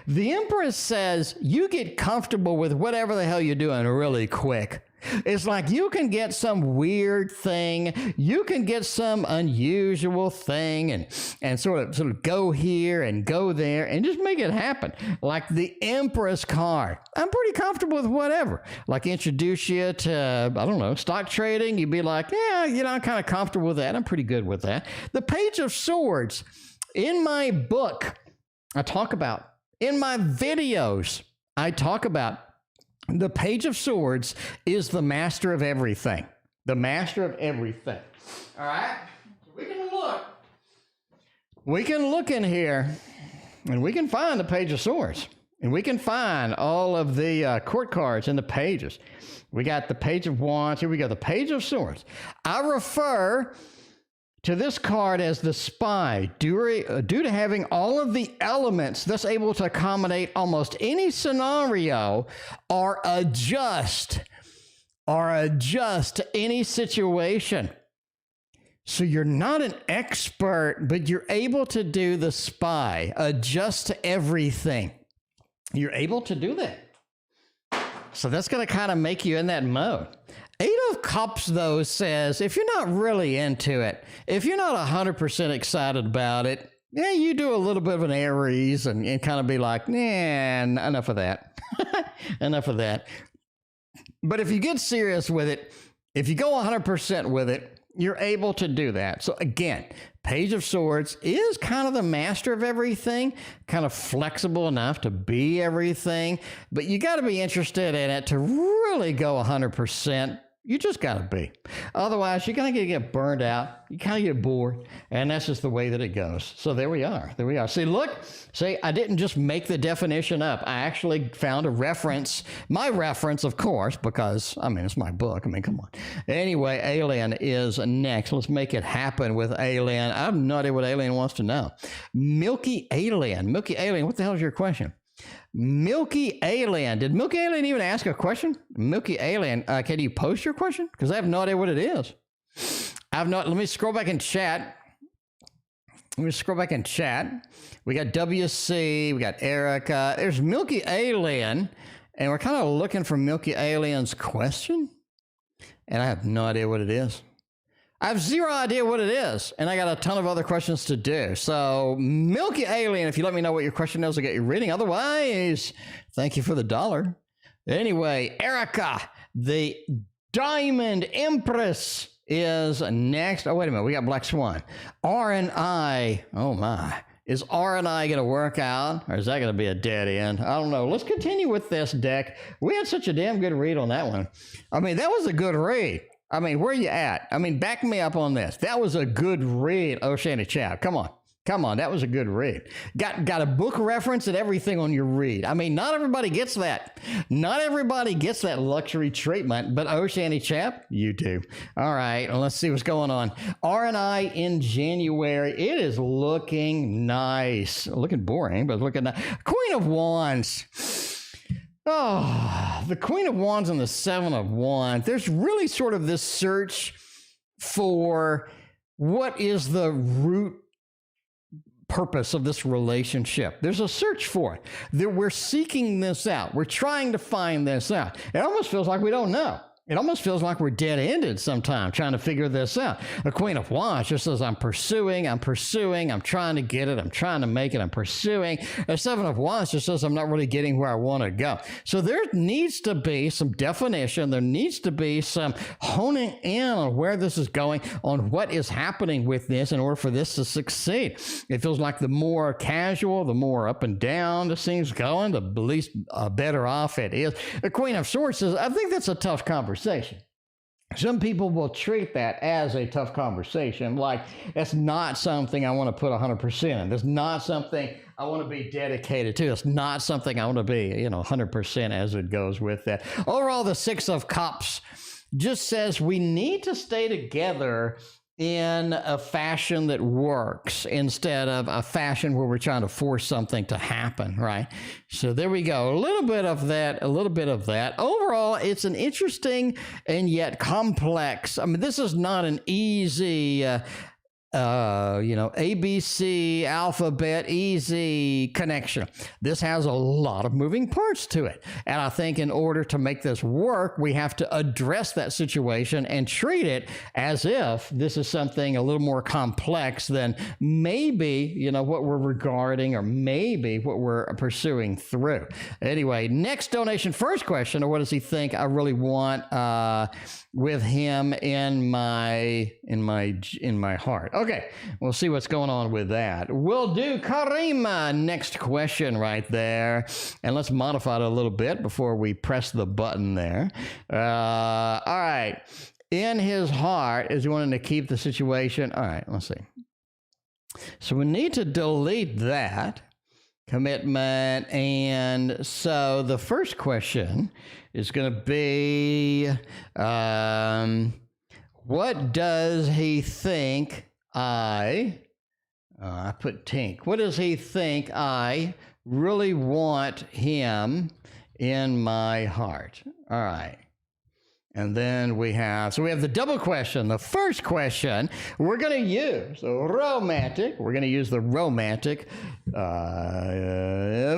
The Empress says you get comfortable with whatever the hell you're doing really quick. It's like you can get some weird thing, you can get some unusual thing and sort of go here and go there and just make it happen. Like the Empress card. I'm pretty comfortable with whatever. Like introduce you to, I don't know, stock trading. You'd be like, yeah, I'm kind of comfortable with that. I'm pretty good with that. The Page of Swords. In my book, I talk about, in my videos, I talk about the Page of Swords is the master of everything. The master of everything. All right? So we can look. We can look in here, and we can find the Page of Swords. And we can find all of the court cards in the pages. We got the Page of Wands. Here we go, the Page of Swords. I refer to this card as the spy, due to having all of the elements that's able to accommodate almost any scenario or adjust to any situation. So you're not an expert, but you're able to do the spy, adjust to everything. You're able to do that. So that's going to kind of make you in that mode. Eight of Cups, though, says if you're not really into it, if you're not 100% excited about it, yeah, you do a little bit of an Aries and kind of be like, nah, enough of that. Enough of that. But if you get serious with it, if you go 100% with it, you're able to do that. So again, Page of Swords is kind of the master of everything, kind of flexible enough to be everything, but you got to be interested in it to really go 100%. You just got to be. Otherwise, you're going to get burned out. You kind of get bored, and that's just the way that it goes. So there we are. There we are. See, look. See, I didn't just make the definition up. I actually found a reference. My reference, of course, because, I mean, it's my book. I mean, come on. Anyway, Alien is next. Let's make it happen with Alien. I have no idea what Alien wants to know. Milky Alien. Milky Alien, what the hell is your question? Milky Alien. Did Milky Alien even ask a question? Milky Alien, can you post your question? Because I have no idea what it is. Let me scroll back in chat. We got WC, we got Erica. There's Milky Alien, and we're kind of looking for Milky Alien's question. And I have no idea what it is. I have zero idea what it is, and I got a ton of other questions to do. So, Milky Alien, if you let me know what your question is, I'll get your reading. Otherwise, thank you for the $1. Anyway, Erica, the Diamond Empress is next. Oh, wait a minute. We got Black Swan. R and I. Oh, my. Is R and I going to work out, or is that going to be a dead end? I don't know. Let's continue with this deck. We had such a damn good read on that one. I mean, that was a good read. I mean, where are you at? I mean, back me up on this. That was a good read, Oceanic Chap. Come on. That was a good read. Got a book reference and everything on your read. I mean, not everybody gets that. Not everybody gets that luxury treatment, but Oceanic Chap, you do. All right, let's see what's going on. R&I in January. It is looking nice. Looking boring, but looking nice. Queen of Wands. Oh, the Queen of Wands and the Seven of Wands. There's really sort of this search for what is the root purpose of this relationship. There's a search for it. That we're seeking this out. We're trying to find this out. It almost feels like we don't know. It almost feels like we're dead-ended sometimes trying to figure this out. The Queen of Wands just says, I'm pursuing, I'm trying to get it, I'm trying to make it, I'm pursuing. The Seven of Wands just says, I'm not really getting where I want to go. So there needs to be some definition. There needs to be some honing in on where this is going, on what is happening with this in order for this to succeed. It feels like the more casual, the more up and down this thing's going, the least better off it is. The Queen of Swords says, I think that's a tough conversation. Some people will treat that as a tough conversation, like that's not something I want to put 100% in. That's not something I want to be dedicated to. It's not something I want to be, 100% as it goes with that. Overall, the Six of Cups just says we need to stay together in a fashion that works instead of a fashion where we're trying to force something to happen, right? So there we go. A little bit of that, a little bit of that. Overall, it's an interesting and yet complex. I mean, this is not an easy ABC alphabet easy connection. This has a lot of moving parts to it. And I think in order to make this work, we have to address that situation and treat it as if this is something a little more complex than maybe, what we're regarding or maybe what we're pursuing through. Anyway, next donation, first question, or what does he think I really want with him in my heart? Okay, we'll see what's going on with that. We'll do Karima, next question right there. And let's modify it a little bit before we press the button there. All right. In his heart, is he wanting to keep the situation? All right, let's see. So we need to delete that commitment. And so the first question is going to be, what does he think I put Tink. What does he think I really want him in my heart? All right. And then we have the double question. The first question we're going to use the romantic. We're going to use the romantic,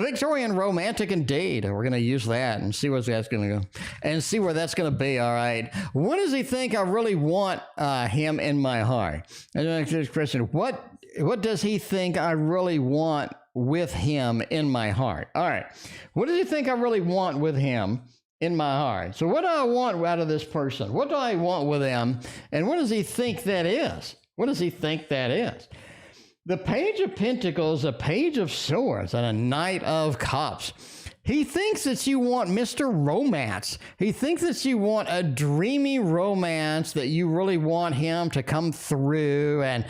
Victorian romantic indeed. We're going to use that and see where that's going to go and see where that's going to be. All right. What does he think I really want him in my heart? And the next question, what does he think I really want with him in my heart? All right. What does he think I really want with him in my heart? So what do I want out of this person? What do I want with him? And what does he think that is? What does he think that is? The Page of Pentacles, a Page of Swords, and a Knight of Cups. He thinks that you want Mr. Romance. He thinks that you want a dreamy romance, that you really want him to come through and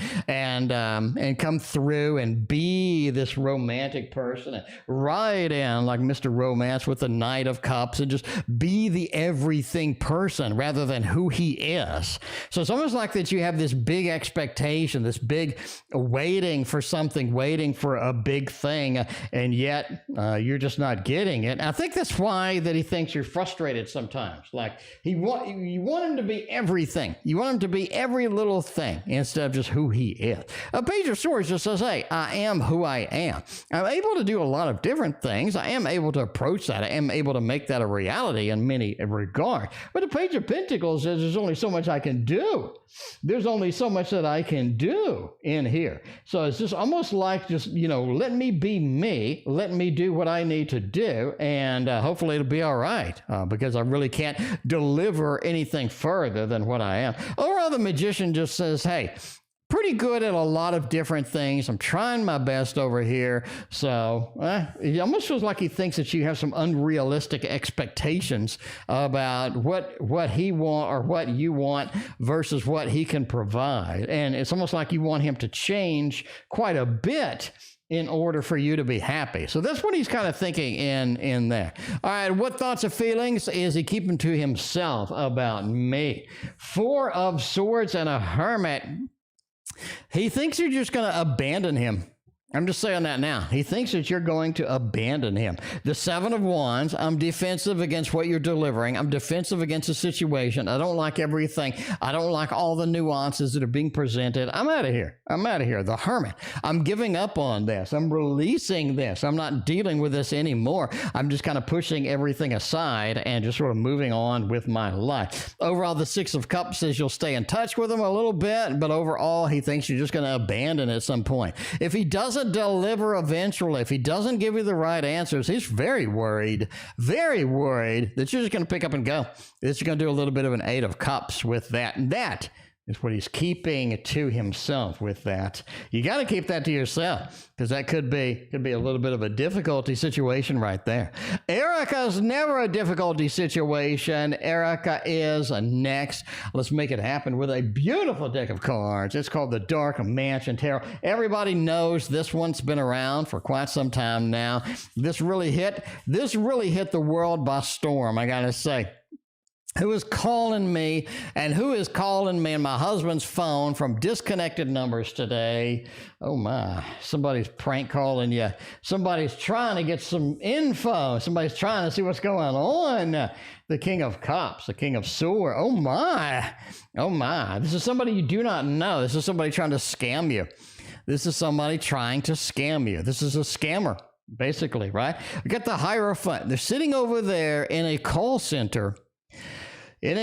come through and be this romantic person and ride in like Mr. Romance with the Knight of Cups and just be the everything person rather than who he is. So it's almost like that you have this big expectation, this big waiting for something, waiting for a big thing, and yet you're just not getting it. I think that's why that he thinks you're frustrated sometimes. Like you want him to be everything. You want him to be every little thing instead of just who he is. A Page of Swords just says, hey, I am who I am. I'm able to do a lot of different things. I am able to approach that. I am able to make that a reality in many regards. But the Page of Pentacles says there's only so much I can do. There's only so much that I can do in here. So it's just almost like let me be me. Let me do what I need to do. And hopefully it'll be all right because I really can't deliver anything further than what I am. Overall, the Magician just says, hey, pretty good at a lot of different things. I'm trying my best over here. So it almost feels like he thinks that you have some unrealistic expectations about what he want or what you want versus what he can provide. And it's almost like you want him to change quite a bit in order for you to be happy. So that's what he's kind of thinking in there. All right, what thoughts or feelings is he keeping to himself about me? Four of Swords and a Hermit. He thinks you're just going to abandon him. I'm just saying that now. He thinks that you're going to abandon him. The Seven of Wands, I'm defensive against what you're delivering. I'm defensive against the situation. I don't like everything. I don't like all the nuances that are being presented. I'm out of here. I'm out of here. The Hermit, I'm giving up on this. I'm releasing this. I'm not dealing with this anymore. I'm just kind of pushing everything aside and just sort of moving on with my life. Overall, the Six of Cups says you'll stay in touch with him a little bit, but overall, he thinks you're just going to abandon at some point. If he doesn't deliver eventually, if he doesn't give you the right answers, he's very worried that you're just going to pick up and go. That you're going to do a little bit of an Eight of Cups with that. And that is what he's keeping to himself with that. You got to keep that to yourself because that could be a little bit of a difficulty situation right there. Erica's never a difficulty situation. Erica is next. Let's make it happen with a beautiful deck of cards. It's called the Dark Mansion Tarot. Everybody knows this one's been around for quite some time now. This really hit the world by storm, I gotta say. who is calling me and who is calling me on my husband's phone from disconnected numbers today. Oh my, somebody's prank calling you. Somebody's trying to get some info. Somebody's trying to see what's going on. The King of Cups, the King of Swords. Oh my, oh my. This is somebody you do not know. This is somebody trying to scam you. This is somebody trying to scam you. This is a scammer, basically, right? We got the Hierophant. They're sitting over there in a call center. And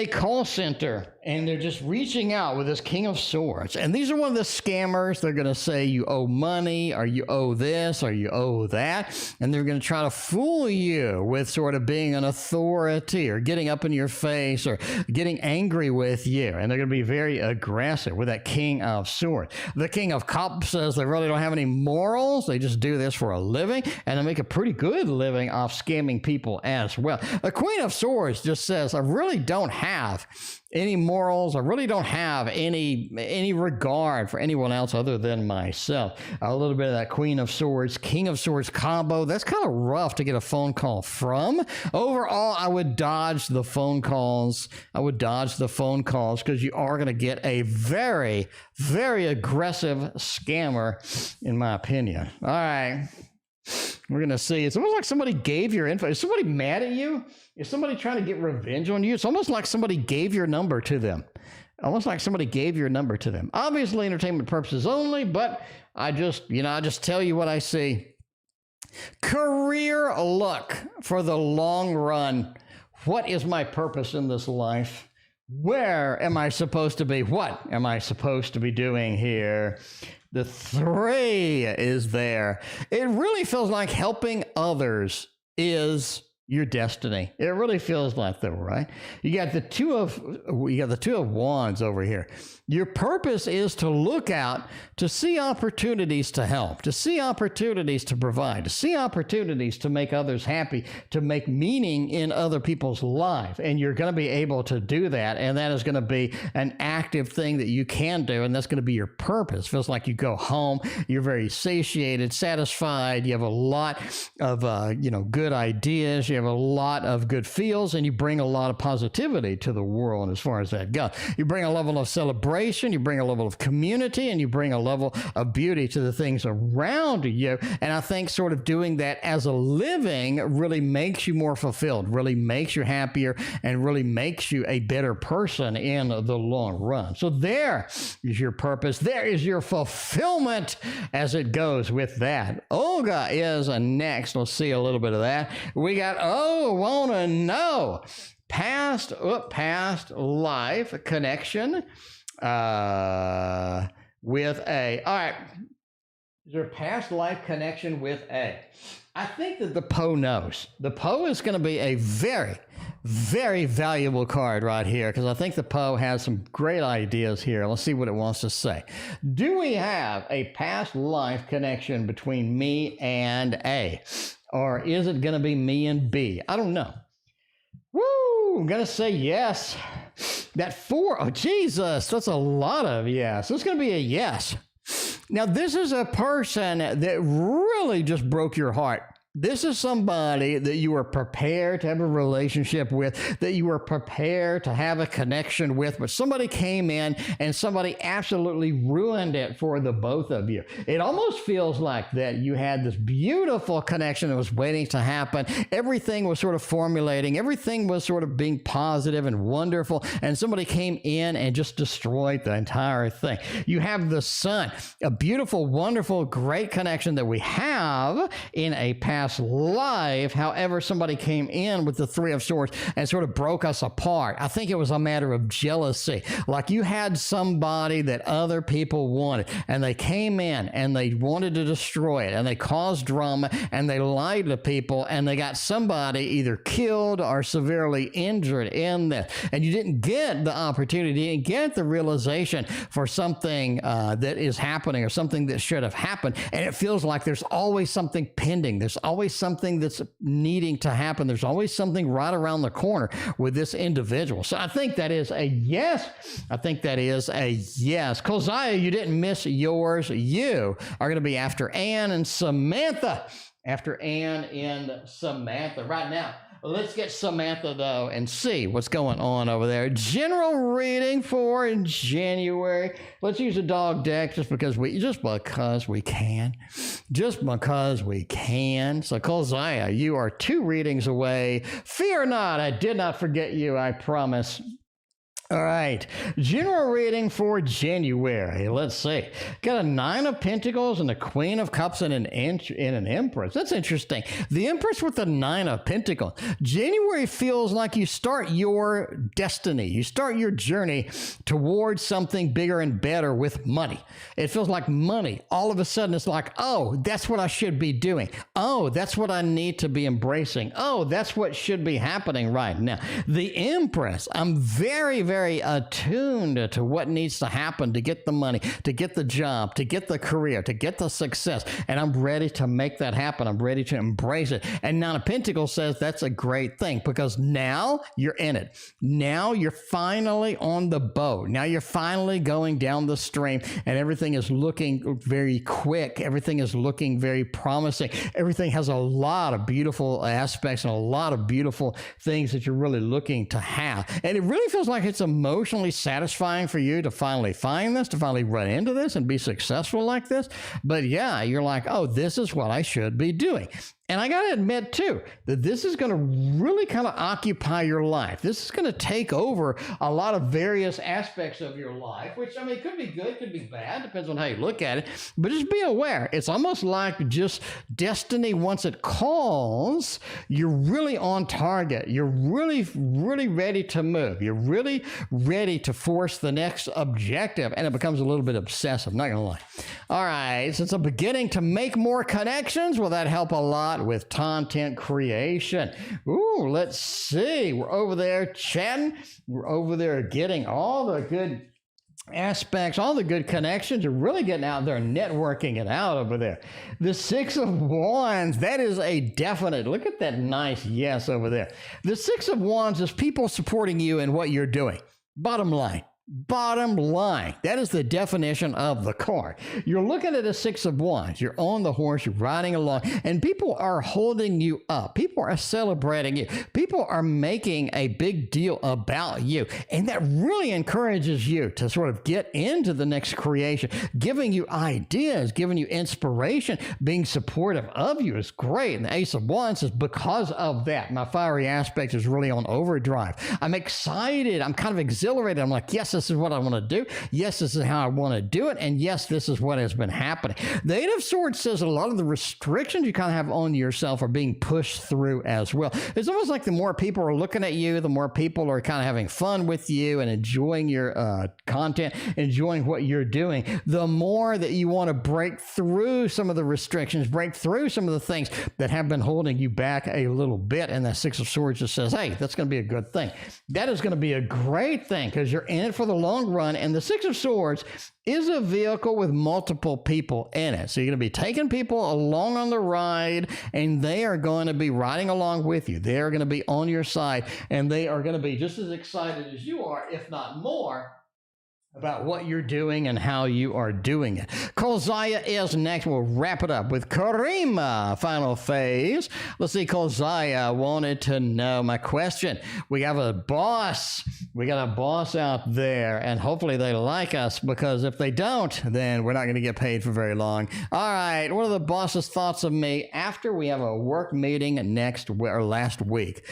they're just reaching out with this King of Swords. And these are one of the scammers. They're going to say you owe money, or you owe this, or you owe that. And they're going to try to fool you with sort of being an authority or getting up in your face or getting angry with you. And they're going to be very aggressive with that King of Swords. The King of Cups says they really don't have any morals. They just do this for a living. And they make a pretty good living off scamming people as well. The Queen of Swords just says, I really don't have any morals. I really don't have any regard for anyone else other than myself. A little bit of that Queen of Swords, King of Swords combo. That's kind of rough to get a phone call from. Overall, I would dodge the phone calls. Because you are going to get a very, very aggressive scammer, in my opinion. All right. We're going to see. It's almost like somebody gave your info. Is somebody mad at you? Is somebody trying to get revenge on you? It's almost like somebody gave your number to them. Obviously, entertainment purposes only, but I just tell you what I see. Career luck for the long run. What is my purpose in this life? Where am I supposed to be? What am I supposed to be doing here? The 3 is there. It really feels like helping others is your destiny. It really feels like that, right? You got the two of Wands over here. Your purpose is to look out to see opportunities to help, to see opportunities to provide, to see opportunities to make others happy, to make meaning in other people's lives. And you're going to be able to do that. And that is going to be an active thing that you can do. And that's going to be your purpose. Feels like you go home, you're very satiated, satisfied. You have a lot of, good ideas. You have a lot of good feels, and you bring a lot of positivity to the world as far as that goes. You bring a level of celebration, you bring a level of community, and you bring a level of beauty to the things around you. And I think sort of doing that as a living really makes you more fulfilled, really makes you happier, and really makes you a better person in the long run. So there is your purpose. There is your fulfillment as it goes with that. Olga is next. Let's see a little bit of that. We got, wanna know past life connection with A. All right. Is there a past life connection with A? I think that the Poe knows. The Poe is going to be a very, very valuable card right here, because I think the Poe has some great ideas here. Let's see what it wants to say. Do we have a past life connection between me and A? Or is it going to be me and B? I don't know. Woo! I'm going to say yes. That 4, oh, Jesus, that's a lot of yes. It's going to be a yes. Now, this is a person that really just broke your heart. This is somebody that you were prepared to have a relationship with, that you were prepared to have a connection with, but somebody came in and somebody absolutely ruined it for the both of you. It almost feels like that you had this beautiful connection that was waiting to happen. Everything was sort of formulating. Everything was sort of being positive and wonderful, and somebody came in and just destroyed the entire thing. You have the Sun, a beautiful, wonderful, great connection that we have in a past life. However, somebody came in with the 3 of Swords and sort of broke us apart. I think it was a matter of jealousy. Like you had somebody that other people wanted, and they came in and they wanted to destroy it, and they caused drama, and they lied to people, and they got somebody either killed or severely injured in this. And you didn't get the opportunity, you didn't get the realization for something that is happening or something that should have happened. And it feels like there's always something pending. There's always something that's needing to happen. There's always something right around the corner with this individual. So I think that is a yes. Keziah, you didn't miss yours. You are going to be after Anne and Samantha. Right now, Let's get Samantha, though, and see what's going on over there. General reading for January. Let's use a dog deck just because we can. Just because we can. So, Kolziah, you are 2 readings away. Fear not, I did not forget you, I promise. All right, general reading for January. Let's see. Got a 9 of Pentacles and a Queen of Cups and an Empress. That's interesting. The Empress with the 9 of Pentacles. January feels like you start your destiny. You start your journey towards something bigger and better with money. It feels like money. All of a sudden, it's like, oh, that's what I should be doing. Oh, that's what I need to be embracing. Oh, that's what should be happening right now. The Empress. I'm very, very attuned to what needs to happen to get the money, to get the job, to get the career, to get the success. And I'm ready to make that happen. I'm ready to embrace it. And Nine of Pentacles says that's a great thing because now you're in it. Now you're finally on the boat. Now you're finally going down the stream and everything is looking very quick. Everything is looking very promising. Everything has a lot of beautiful aspects and a lot of beautiful things that you're really looking to have. And it really feels like it's emotionally satisfying for you to finally find this, to finally run into this and be successful like this. But yeah, you're like, oh, this is what I should be doing. And I got to admit, too, that this is going to really kind of occupy your life. This is going to take over a lot of various aspects of your life, which, I mean, could be good, could be bad, depends on how you look at it. But just be aware. It's almost like just destiny, once it calls, you're really on target. You're really, really ready to move. You're really ready to force the next objective, and it becomes a little bit obsessive, not going to lie. All right, since I'm beginning to make more connections, will that help a lot with content creation? Ooh, let's see. We're over there chatting. We're over there getting all the good aspects, all the good connections. You're really getting out there, networking it out over there. The 6 of Wands, that is a definite. Look at that nice yes over there. The 6 of Wands is people supporting you in what you're doing. Bottom line. Bottom line, that is the definition of the card. You're looking at a 6 of Wands. You're on the horse, you're riding along, and people are holding you up. People are celebrating you. People are making a big deal about you. And that really encourages you to sort of get into the next creation, giving you ideas, giving you inspiration, being supportive of you is great. And the Ace of Wands is because of that. My fiery aspect is really on overdrive. I'm excited. I'm kind of exhilarated. I'm like, yes, this is what I want to do. Yes, this is how I want to do it. And yes, this is what has been happening. The 8 of Swords says a lot of the restrictions you kind of have on yourself are being pushed through as well. It's almost like the more people are looking at you, the more people are kind of having fun with you and enjoying your content, enjoying what you're doing, the more that you want to break through some of the restrictions, break through some of the things that have been holding you back a little bit. And that 6 of Swords just says, hey, that's going to be a good thing. That is going to be a great thing because you're in it for the long run. And the 6 of Swords is a vehicle with multiple people in it. So you're going to be taking people along on the ride, and they are going to be riding along with you. They are going to be on your side, and they are going to be just as excited as you are, if not more, about what you're doing and how you are doing it. Kolziah is next. We'll wrap it up with Karima, final phase. Let's see, Kolziah wanted to know my question. We have a boss. We got a boss out there, and hopefully they like us, because if they don't, then we're not going to get paid for very long. All right, what are the boss's thoughts of me after we have a work meeting last week?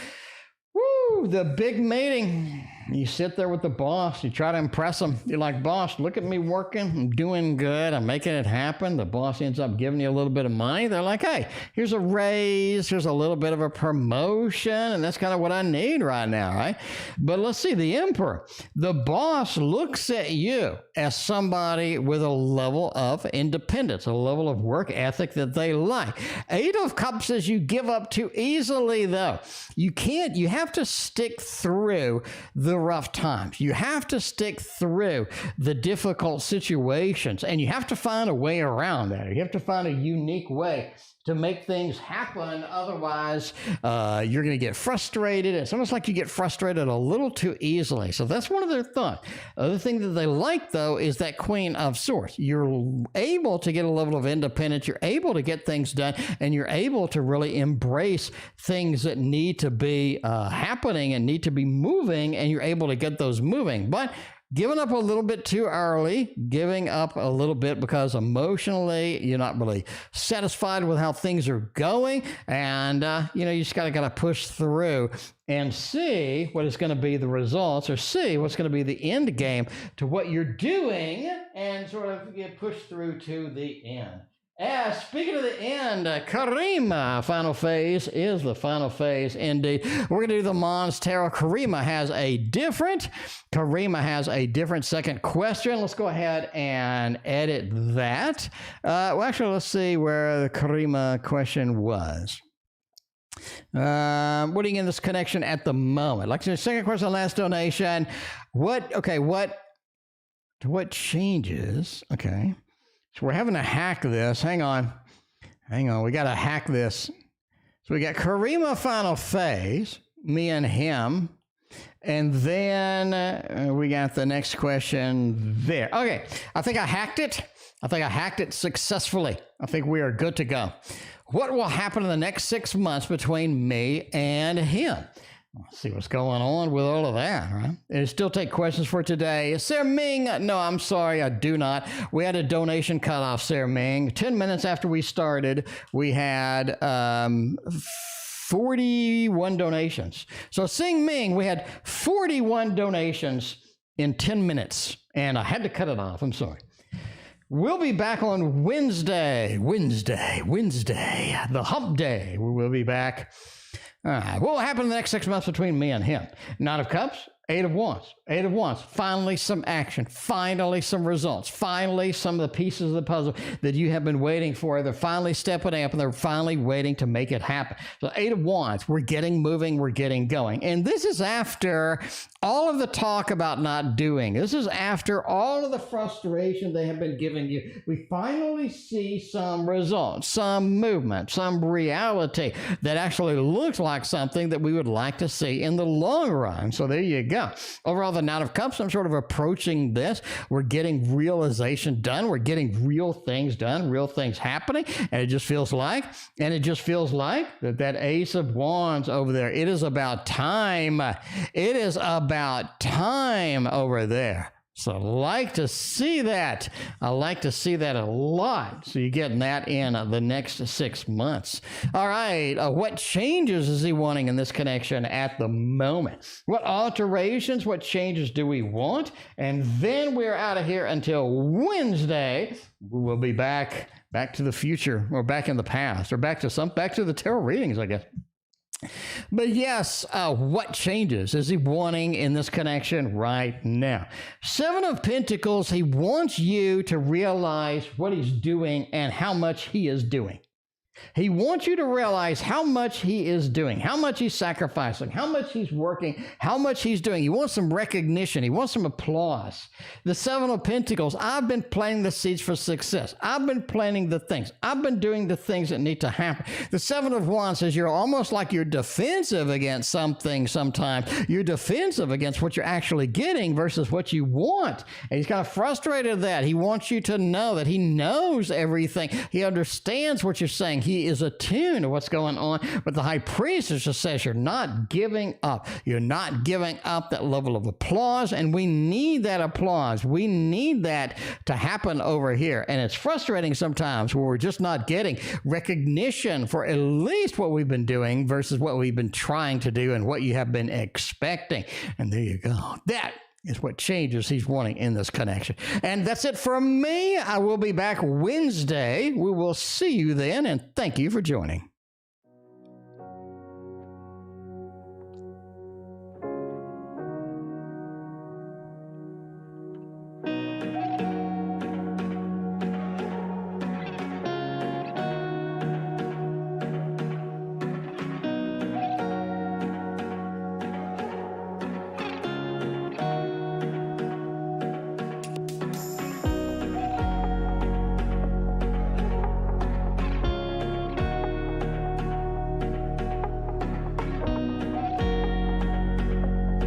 Woo, the big meeting. You sit there with the boss, you try to impress him. You're like, boss, look at me working. I'm doing good. I'm making it happen. The boss ends up giving you a little bit of money. They're like, hey, here's a raise. Here's a little bit of a promotion. And that's kind of what I need right now, right? But let's see, the Emperor. The boss looks at you as somebody with a level of independence, a level of work ethic that they like. 8 of Cups says you give up too easily, though. You can't. You have to stick through the rough times. You have to stick through the difficult situations, and you have to find a way around that. You have to find a unique way to make things happen. Otherwise, you're going to get frustrated. It's almost like you get frustrated a little too easily. So that's one of their thoughts. Other thing that they like, though, is that Queen of Swords. You're able to get a level of independence. You're able to get things done, and you're able to really embrace things that need to be happening and need to be moving, and you're able to get those moving. But giving up a little bit too early, giving up a little bit because emotionally you're not really satisfied with how things are going, and you just gotta push through and see what is going to be the results, or see what's going to be the end game to what you're doing, and sort of get pushed through to the end. Speaking of the end, Karima, final phase is the final phase indeed. We're going to do the Mons Tarot. Karima has a different second question. Let's go ahead and edit that. Well, actually, let's see where the Karima question was. Putting in this connection at the moment. Like the second question, last donation. What changes? Okay. So we're having to hack this. Hang on. We got to hack this. So we got Karima final phase, me and him. And then we got the next question there. Okay. I think I hacked it successfully. I think we are good to go. What will happen in the next 6 months between me and him? Let's see what's going on with all of that, right? And still take questions for today. Sarah Ming, no, I'm sorry, I do not. We had a donation cutoff, Sarah Ming. 10 minutes after we started, we had 41 donations. So Sing Ming, we had 41 donations in 10 minutes, and I had to cut it off. I'm sorry. We'll be back on Wednesday, the hump day. We will be back. All right, what will happen in the next 6 months between me and him? Nine of Cups, Eight of Wands. Finally some action. Finally some results. Finally some of the pieces of the puzzle that you have been waiting for. They're finally stepping up, and they're finally waiting to make it happen. So Eight of Wands, we're getting moving, we're getting going. And this is after all of the talk about not doing. This is after all of the frustration they have been giving you. We finally see some results, some movement, some reality that actually looks like something that we would like to see in the long run. So there you go. Overall, the Nine of Cups, I'm sort of approaching this. We're getting realization done. We're getting real things done, real things happening. And it just feels like that Ace of Wands over there, it is about time. It is about time over there. So I like to see that. I like to see that a lot. So you're getting that in the next 6 months. All right. What changes is he wanting in this connection at the moment? What alterations, what changes do we want? And then we're out of here until Wednesday. We will be back to the future, or back in the past, or back to the tarot readings, I guess. But yes, what changes is he wanting in this connection right now? Seven of Pentacles, he wants you to realize what he's doing and how much he is doing. He wants you to realize how much he is doing, how much he's sacrificing, how much he's working, how much he's doing. He wants some recognition. He wants some applause. The Seven of Pentacles, I've been planting the seeds for success. I've been planting the things. I've been doing the things that need to happen. The Seven of Wands says you're almost like you're defensive against something sometimes. You're defensive against what you're actually getting versus what you want. And he's kind of frustrated at that. He wants you to know that he knows everything. He understands what you're saying. He is attuned to what's going on. But the High Priestess just says you're not giving up. You're not giving up that level of applause, and we need that applause. We need that to happen over here. And it's frustrating sometimes where we're just not getting recognition for at least what we've been doing versus what we've been trying to do and what you have been expecting. And there you go. That is what changes he's wanting in this connection. And that's it from me. I will be back Wednesday. We will see you then, and thank you for joining.